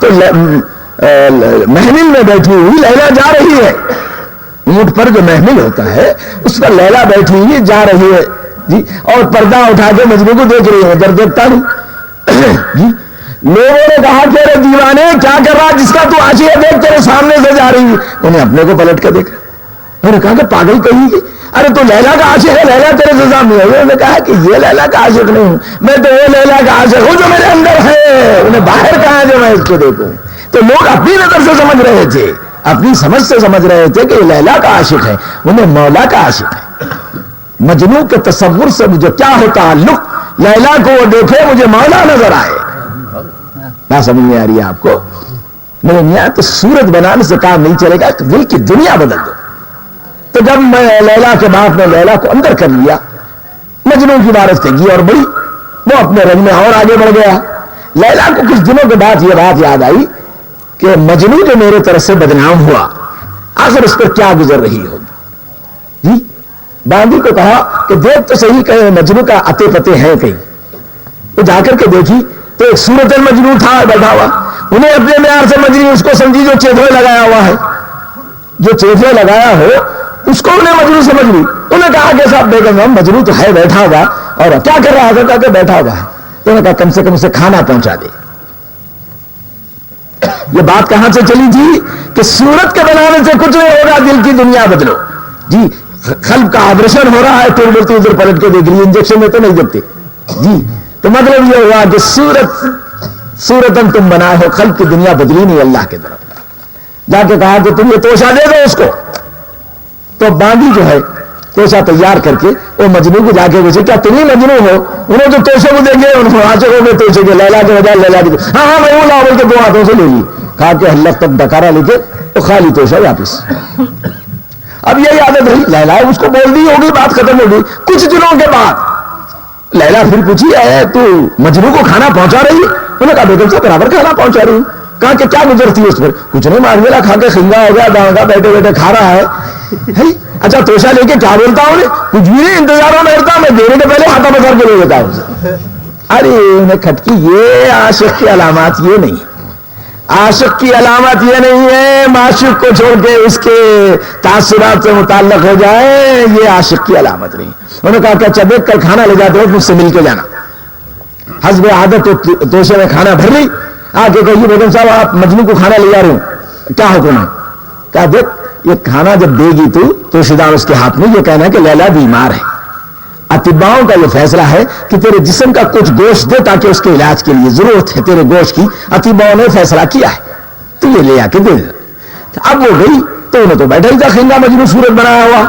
تو محمل میں بیٹھی ہوئی لیلا جا رہی ہے، اونٹ پر جو محمل ہوتا ہے اس پر لیلا بیٹھی ہوئی جا رہی ہے جی، اور پردہ اٹھا کے مجنون کو دیکھ رہی ہے، ادھر دیکھتا نہیں جی. لوگوں نے کہا کہ ارے دیوانے کیا کر رہا، جس کا تو عاشق ہے دیکھ تیرے سامنے سے جا رہی ہے. انہیں اپنے کو پلٹ کے دیکھا. انہوں نے کہا کہ پاگل کہیں گی، ارے تو لیلا کا عاشق ہے، لیلا تیرے سے سامنے ہے. انہوں نے کہا کہ یہ لیلا کا عاشق نہیں ہوں میں، تو وہ لیلا کا عاشق ہوں جو میرے اندر ہے. انہیں باہر کہا جو میں اس کو دیکھوں. تو لوگ اپنی نظر سے سمجھ رہے تھے، اپنی سمجھ سے سمجھ رہے تھے کہ یہ لیلا کا عاشق ہے، انہیں مولا کا عاشق ہے. مجنون کے تصور سے مجھے کیا ہو تعلق، لیلا کو وہ دیکھے مجھے مولا نظر آئے. بات سمجھ میں آ رہی ہے آپ کو؟ میرے میاں تو صورت بنانے سے کام نہیں چلے گا، دل کی دنیا بدل دو. تو جب میں لیلا کے باپ نے لیلا کو اندر کر لیا، مجنون کی بارش تھی اور بڑی، وہ اپنے رنگ میں اور آگے بڑھ گیا. لیلا کو کچھ دنوں کے بعد یہ بات یاد آئی کہ مجنون جو میرے طرف سے بدنام ہوا، آخر اس پر کیا گزر رہی ہوگی جی. باندی کو کہا کہ دیکھ تو صحیح کہیں مجنون کا اتے پتے ہیں کہیں. وہ جا کر کے دیکھی تو ایک صورت مجنون تھا بیٹھا ہوا. انہیں اپنے معیار سے مجنون اس کو سمجھی جو چیفے لگایا ہوا ہے، جو چیفے لگایا ہو اس کو انہیں مجنون سمجھ لی. انہیں کہا کہ صاحب بیگم مجنون تو ہے بیٹھا ہوا، اور کیا کر رہا تھا کہ بیٹھا ہوا ہے. تو انہوں نے کہا کم سے کم اسے کھانا پہنچا دے. یہ بات کہاں سے چلی تھی کہ صورت کے بنانے سے کچھ نہیں ہوگا, دل کی دنیا بدلو. جی قلب کا آپریشن ہو رہا ہے تو بولتے ادھر پلٹ کے دیکھ لیے, انجیکشن میں تو نہیں دیکھتے. جی تو مطلب یہ ہوا کہ صورتن تم بنائے ہو, قلب کی دنیا بدلی نہیں اللہ کے طرف. جا کے کہا کہ تم یہ توشہ دے دو اس کو. تو باندھی جو ہے توشہ تیار کر کے وہ مجنو کو جا کے پوچھے کیا تم ہی مجنو ہو؟ انہوں تو توشے کو دیکھے, انہوں عاشق ہو گئے توشے کے, لیلا کے بجائے لیلا کے ہاں میں وہ لاؤ بول کے 2 ہاتھوں سے لے لی. کہا کہ اللہ تک ڈکارا لے کے تو خالی توشہ واپس. اب یہی عادت رہی, لیلا اس کو بول دی ہوگی, بات ختم ہوگی. کچھ دنوں کے بعد لیلا پھر پوچھی اے تو مجنو کو کھانا پہنچا رہی؟ انہوں نے کہا بیگم صاحب برابر کھانا پہنچا رہی ہوں. کہا کہ کیا گزرتی ہے اس پر؟ کچھ نہیں, مار میرا کھا کے خنگا ہو گیا, داؤں بیٹھے بیٹھے کھا رہا ہے. اچھا توشہ لے کے کیا بولتا ہوں؟ کچھ بھی نہیں, انتظاروں میں رہتا, میں دینے کے پہلے ہاتھا بازار کے لے لیتا ہوں. ارے انہیں کھٹکی, یہ عاشق کی علامات یہ نہیں. عاشق کی علامت یہ نہیں ہے معشوق کو چھوڑ کے اس کے تاثرات سے متعلق ہو جائے, یہ عاشق کی علامت نہیں. انہوں نے کہا کہ اچھا دیکھ کر کھانا لے جاتے ہو, مجھ سے مل کے جانا. حسب عادت توشے میں کھانا بھر لی. آ کے کہیے بیگم صاحب آپ مجنو کو کھانا لے جا رہے ہوں, کیا حکم ہے؟ کہا دیکھ یہ کھانا جب دے گی تو شدہ اس کے ہاتھ میں یہ کہنا ہے کہ لیلا بیمار ہے. اطباؤں کا یہ فیصلہ ہے کہ تیرے جسم کا کچھ گوشت دے تاکہ اس کے علاج کے لیے ضرورت ہے تیرے گوشت کی. اطباؤں نے فیصلہ کیا ہے تو یہ لے آ کے دے. اب وہ گئی تو انہیں تو بیٹھا ہی تھا خنگا مجنو صورت بنایا ہوا.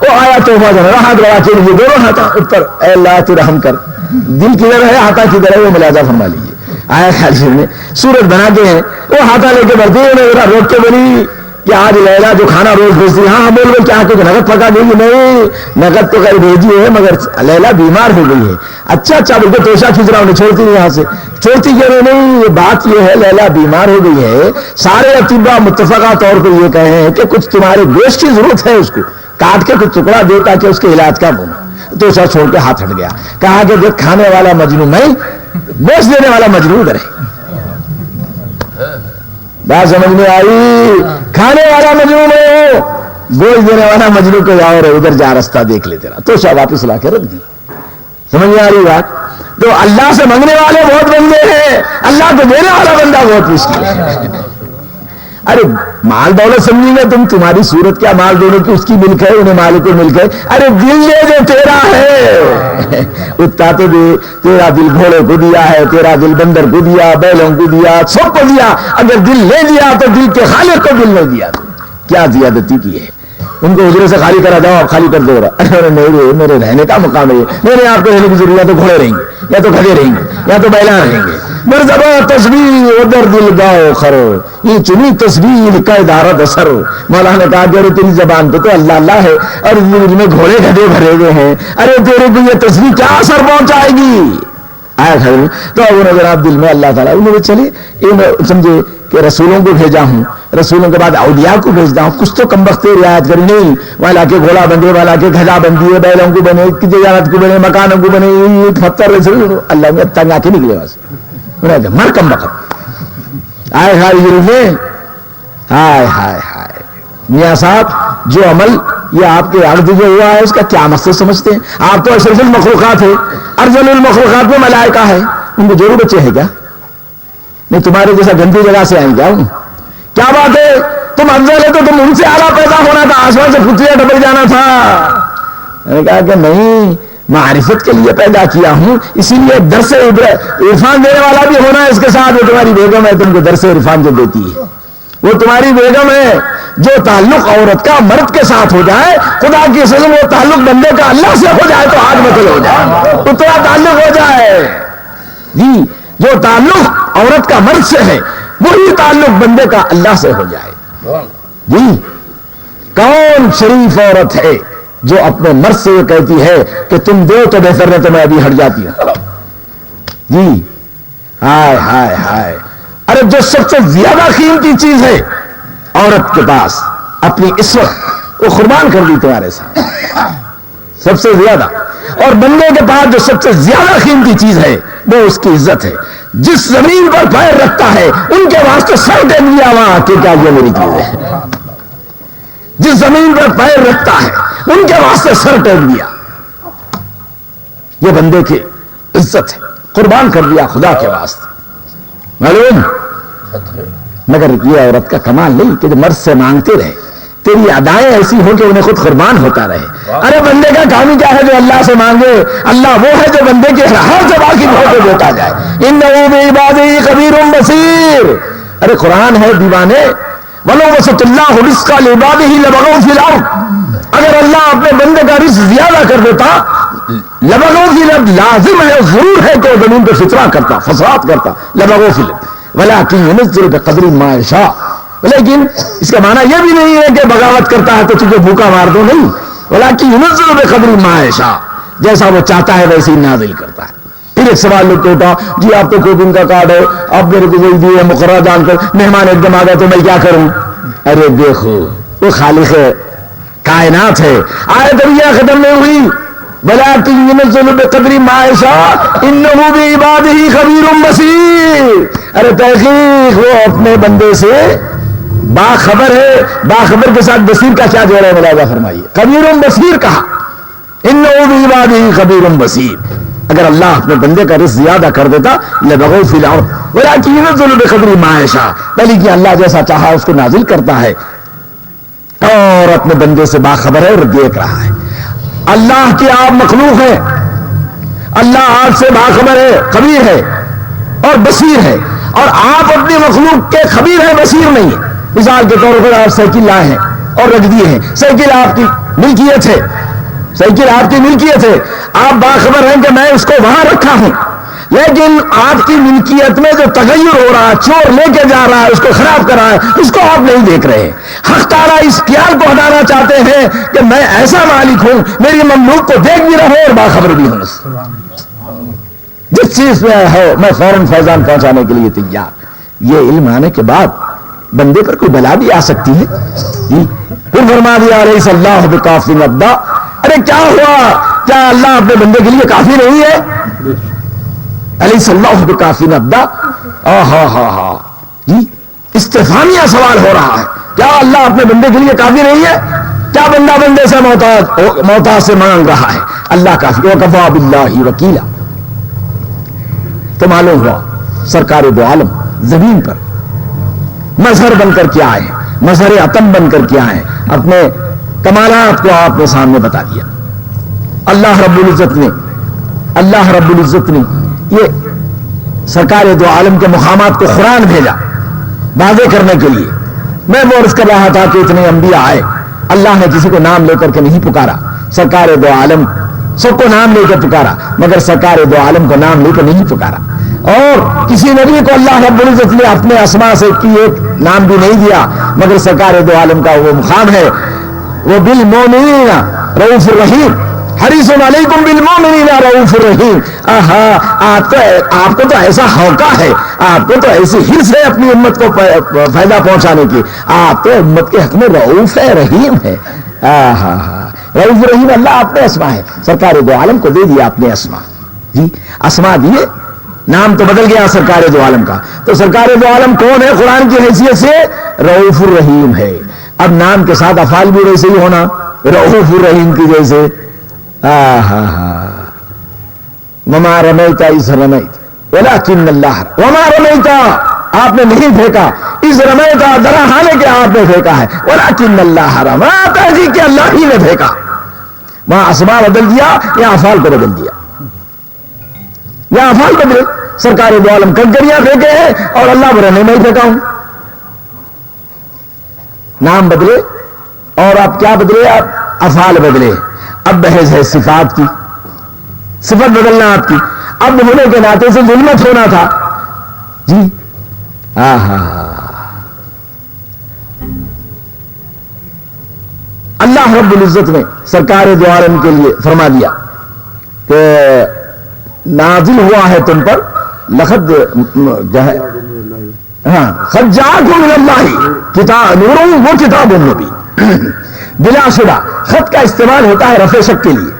وہ آیا تو ہاتھ لگا کے لیے دونوں ہاتھا اوپر, اے اللہ تو رحم کر, دل کدھر ہے ہاتھا کدھر ہے وہ ملاحظہ فرما لیجیے. آیا خالی نے صورت بنا کے ہیں, وہ ہاتھا لے کے بڑھتے ہیں, روک کے بولی کہ آج لیلا جو کھانا روز بھیجتی, ہاں بول بول کیا کچھ نقد پکا دے گی؟ نہیں نقد تو خیر بھیجی ہے مگر لیلا بیمار ہو گئی ہے. اچھا بول کے توشہ کھینچ رہا ہوں, چھوڑتی نہیں یہاں سے, چھوڑتی کیوں نہیں؟ یہ بات یہ ہے لیلا بیمار ہو گئی ہے, سارے اطباء متفقہ طور پر یہ کہے ہیں کہ کچھ تمہارے گوشت کی ضرورت ہے, اس کو کاٹ کے کچھ ٹکڑا دے تاکہ اس کے علاج کا بنا. توشہ چھوڑ کے ہاتھ ہٹ گیا. کہا کہ دیکھ کھانے والا مجنو میں, گوشت دینے والا مجنو ادھر ہے. بات سمجھ میں آئی؟ کھانے والا مجنو میں ہو, گوشت دینے والا مجنو کو جاؤ رہے ادھر جا رستہ دیکھ لیتے رہا. تو شاید واپس لا کے رکھ دی. سمجھ میں آ رہی بات؟ تو اللہ سے مانگنے والے بہت بندے ہیں, اللہ کو دینے والا بندہ بہت مشکل ہے. ارے مال دولت سمجھیں گے تم, تمہاری صورت کیا مال دونوں کی اس کی ملک ہے, انہیں مالک کو ملک ہے. ارے دل دے جو تیرا ہے, اتنا تو دے, تیرا دل گھوڑے کو دیا ہے, تیرا دل بندر کو دیا, بیلوں کو دیا, سب کو دیا. اگر دل لے دیا تو دل کے خالق کو دل نہیں دیا. کیا زیادتی کی ہے؟ ان کو حجرے سے خالی کرا جاؤ, آپ خالی کر دو رہا. میرے رہنے کا مقام ہے, میرے آپ کو رہنے کی ضرورت, تو گھوڑے رہیں گے یا تو گدھے رہیں گے یا تو بیلان رہیں گے. مرزبا تصویر ادھر دل گاؤ خرو, یہ چنی تصویر کا ادارت اثر. مولانا نے کہا کہ ارے تیری زبان پہ تو اللہ اللہ ہے اور میں گھوڑے گدھے بھرے ہوئے ہیں, ارے تیرے کو یہ تصویر کیا اثر پہنچائے گی؟ آیا خیر میں تو اب نظر آپ دل میں اللہ تعالیٰ انہوں نے چلے سمجھے کہ رسولوں کو بھیجا ہوں, رسولوں کے بعد اولیاء کو بھیجتا ہوں, کچھ تو کم وقت رعایت کری نہیں. وہاں لا کے گھوڑا بندے, والا کے گھڑا بندی ہے, بیلوں کو بنے, تجارت کو بنے, مکانوں کو بنے, پتھر اللہ میں تنگ آ کے نکلے بس مر کم وقت. آئے ہائے میں ہائے ہائے ہائے میاں صاحب, جو عمل یہ آپ کے عرض جو ہوا ہے اس کا کیا مقصد سمجھتے ہیں آپ؟ تو اشرف المخلوقات ہے, ارجل المخلوقات میں ملائکہ ہے, ان کو جوڑے بچے ہیں کیا؟ نہیں تمہارے جیسا گندی جگہ سے آئیں گے. کیا بات ہے, تم افضل ہے تو تم ان سے اعلیٰ پیدا ہونا تھا, آسمان سے پتلیاں ڈبل جانا تھا. میں نے کہا کہ نہیں, معرفت کے لیے پیدا کیا ہوں, اسی لیے درس عرفان دینے والا بھی ہونا ہے اس کے ساتھ. وہ تمہاری بیگم ہے, تم کو درس عرفان جو دیتی ہے, وہ تمہاری بیگم ہے. جو تعلق عورت کا مرد کے ساتھ ہو جائے, خدا کی سزا وہ تعلق بندے کا اللہ سے ہو جائے تو آج مطلب ہو جائے, اتنا تعلق ہو جائے. جی جو تعلق عورت کا مرد سے ہے وہی تعلق بندے کا اللہ سے ہو جائے. جی کون شریف عورت ہے جو اپنے مرد سے یہ کہتی ہے کہ تم دو تو بہتر نہیں تو میں ابھی ہٹ جاتی ہوں. جی ہائے ہائے ہائے. ارے جو سب سے زیادہ قیمتی چیز ہے عورت کے پاس, اپنی عصمت, وہ قربان کر دی تمہارے ساتھ سب سے زیادہ. اور بندے کے پاس جو سب سے زیادہ قیمتی چیز ہے وہ اس کی عزت ہے. جس زمین پر پیر رکھتا ہے ان کے واسطے سر ٹیک دیا وہاں کہ کیا یہ میری چیز ہے. جس زمین پر پیر رکھتا ہے ان کے واسطے سر ٹیک دیا. یہ بندے کی عزت ہے، قربان کر دیا خدا کے واسطے. معلوم مگر یہ عورت کا کمال نہیں کہ جو مرد سے مانگتے رہے، تیری ادائیں ایسی ہو کہ انہیں خود قربان ہوتا رہے. ارے بندے کا کام ہی کیا ہے جو اللہ سے مانگے؟ اللہ وہ ہے جو بندے کے ہر جگہ کی بہت دیتا جائے. انہ بعبادہ خبیر بصیر. ارے قرآن ہے دیوانے، ولو بسط اللہ رزق لعبادہ لبغوا فی الارض. اگر اللہ اپنے بندے کا رزق زیادہ کر دیتا، لبغوا فی الارض، لازم ہے ضرور ہے کہ وہ زمین پہ فطرہ کرتا، فساد کرتا. لبغوا فی الارض ولکن ینزل بقدر ما یشاء. لیکن اس کا معنی یہ بھی نہیں ہے کہ بغاوت کرتا ہے تو تجھے بھوکا مار دو، نہیں. ولکن ینزل بقدر ما یشاء، جیسا وہ چاہتا ہے ویسے ہی نازل کرتا ہے. پھر ایک سوال لوگ اٹھا، جی آپ تو کوئی دن کا کارڈ ہے، آپ میرے کو وہی دیے مقررہ جان کر مہمان ایک دم آ گئے تو میں کیا کروں؟ ارے دیکھو وہ خالق کائنات ہے. آیت ابھی ختم نہیں ہوئی. ولکن ینزل بقدر ما یشاء انہ بعبادہ خبیر بصیر. ارے تحقیق وہ اپنے بندے سے باخبر ہے. باخبر کے ساتھ بصیر کا کیا جوڑا ہے ملاحظہ فرمائیے. خبیر بصیر کہا، انہ بعبادہ خبیر بصیر. اگر اللہ اپنے بندے کا رزق زیادہ کر دیتا لبغوا فی الارض ولکن ینزل بقدر ما یشاء، بلکہ اللہ جیسا چاہا اس کو نازل کرتا ہے اور اپنے بندے سے باخبر ہے اور دیکھ رہا ہے. اللہ کی آپ مخلوق ہے، اللہ آپ سے باخبر ہے، خبیر ہے اور بصیر ہے، اور آپ اپنی مخلوق کے خبیر ہیں، بصیر نہیں ہے. مثال کے طور پر آپ سائیکل لائے ہیں اور رکھ دیے ہیں، سائیکل آپ کی ملکیت ہے، سائیکل آپ کی ملکیت ہے، آپ باخبر ہیں کہ میں اس کو وہاں رکھا ہوں، لیکن آپ کی ملکیت میں جو تغیر ہو رہا ہے، چور لے کے جا رہا ہے، اس کو خراب کر رہا ہے، اس کو آپ نہیں دیکھ رہے. حق تعالیٰ اس خیال کو ہٹانا چاہتے ہیں کہ میں ایسا مالک ہوں، میری مملوک کو دیکھ بھی رہو اور باخبر بھی ہوں. جس چیز میں ہے میں فوراً فیضان پہنچانے کے لیے تیار. یہ علم آنے کے بعد بندے پر کوئی بلا بھی آ سکتی ہے. پھر فرما دیا الیس اللہ بکاف عبدا. ارے کیا ہوا؟ کیا اللہ اپنے بندے کے لیے کافی نہیں ہے؟ الیس اللہ بکاف عبدا. ہاں جی استفہامیہ سوال ہو رہا ہے. کیا اللہ اپنے بندے کے لیے کافی نہیں ہے؟ کیا بندہ بندے سے محتاج سے مانگ رہا ہے؟ اللہ کافی. وکفیٰ باللہ وکیلا. تو معلوم ہوا سرکار دو عالم زمین پر مظہر بن کر کے آئے، مظہر عتم بن کر کے آئے، اپنے کمالات کو آپ نے سامنے بتا دیا. اللہ رب العزت نے یہ سرکار دو عالم کے مقامات کو قرآن بھیجا واضح کرنے کے لیے. میں وہ عرض کر رہا تھا کہ اتنے انبیاء آئے، اللہ نے کسی کو نام لے کر کے نہیں پکارا. سرکار دو عالم سب کو نام لے کر پکارا، مگر سرکار دو عالم کو نام لے کر نہیں پکارا. اور کسی نبی کو اللہ رب العزت نے اپنے اسماء سے کی ایک نام بھی نہیں دیا، مگر سرکار دو عالم کا وہ مقام ہے. وہ بالمؤمنین رؤوف الرحیم، حریص علیکم بالمؤمنین رؤوف الرحیم. آپ کو تو ایسا ہوکا ہے، آپ کو تو ایسی حرص ہے اپنی امت کو فائدہ پہنچانے کی. آپ تو امت کے حق میں رؤوف ہے، رحیم ہے. رؤوف الرحیم اللہ اپنے اسماء ہے. سرکار دو عالم کو دے دیا اپنے اسماء. جی اسماء دیے، نام تو بدل گیا سرکار دو عالم کا. تو سرکار دو عالم کون ہے قرآن کی حیثیت سے؟ رؤوف الرحیم ہے. اب نام کے ساتھ افعال بھی ویسے ہی ہونا، رؤوف الرحیم کی جیسے. وما رمیت اذ رمیت ولکن اللہ. وما رمیت، آپ نے نہیں پھینکا، اذ رمیت، درا حالے کہ آپ نے پھینکا ہے، ولکن اللہ رما، تحقیق کہ اللہ ہی نے پھینکا. وہاں اسماء بدل دیا یا افعال کو بدل دیا، یا افعال بدلے. سرکار دو عالم کنکریاں پھینکے ہیں اور اللہ برے میں پھینکا ہوں. نام بدلے اور آپ کیا بدلے؟ آپ افعال بدلے. اب بحث ہے صفات کی، صفت بدلنا آپ کی. اب ہونے کے ناطے سے ظلمت ہونا تھا. جی اللہ رب العزت نے سرکار دو عالم کے لیے فرما دیا کہ نازل ہوا ہے تم پر لقد جو ہے قد جاءکم من اللہ کتاب نور، وہ کتاب مبین. بلا شبہ خط کا استعمال ہوتا ہے رفع شک کے لیے.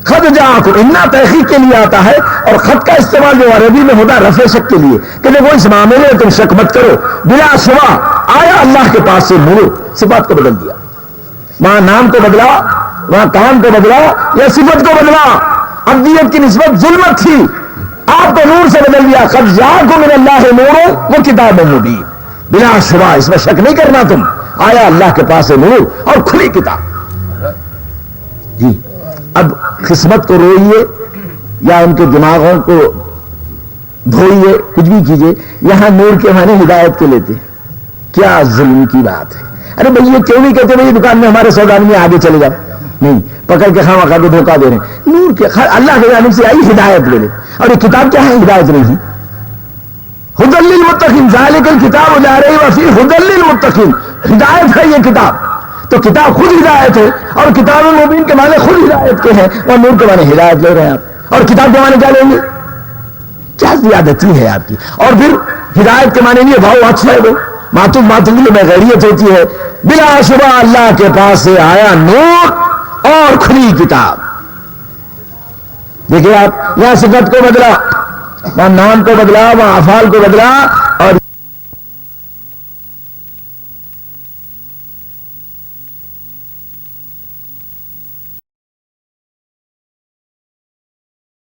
خط جاءکم انا تحقیق کے لیے آتا ہے، اور خط کا استعمال جو عربی میں ہوتا ہے رفع شک کے لیے کہ دیکھو اس معاملے میں تم شک مت کرو. بلا شبہ آیا اللہ کے پاس سے نور، صفات کو بدل دیا. وہاں نام کو بدلا، وہاں کام کو بدلا یا صفت کو بدلا. ابدیت کی نسبت ظلمت تھی، آپ کو نور سے بدل دیا. قد جاءکم من اللہ نور و کتاب مبین. بلا شبہ اس میں شک نہیں کرنا تم، آیا اللہ کے پاس سے نور اور کھلی کتاب. جی اب قسمت کو روئیے یا ان کے دماغوں کو دھوئیے، کچھ بھی کیجئے، یہاں نور کے معنی ہدایت کے لیتے. کیا ظلم کی بات ہے. ارے بھائی یہ کیوں نہیں کہتے بھائی دکان میں ہمارے سودانی میں آگے چلے جاؤ؟ نہیں، پکڑ کے خواہ کو دھوکہ دے رہے ہیں. نور کے اللہ کے جانب سے آئی ہدایت لے لے. اور یہ کتاب کیا ہے؟ ہدایت نہیں ہے. ہدی للمتقین، ذالک الکتاب لا ریب فیہ ہدی للمتقین. ہدایت ہے یہ کتاب. تو کتاب خود ہدایت ہے، اور کتاب مبین کے معنی خود ہدایت کے ہیں، اور نور کے معنی ہدایت لے رہے ہیں آپ. اور کتاب کے معنی کیا لیں گے؟ کیا زیادتی ہے آپ کی. اور پھر ہدایت کے معنی نہیں ہے بھاؤ اچھا ہے، وہ ماتم ماتم کی بغیریت ہوتی ہے. بلا شبہ اللہ کے پاس سے آیا نور اور کھلی کتاب. دیکھیے آپ یہاں صفت کو بدلا، وہاں نام کو بدلا، وہاں افعال کو بدلا، اور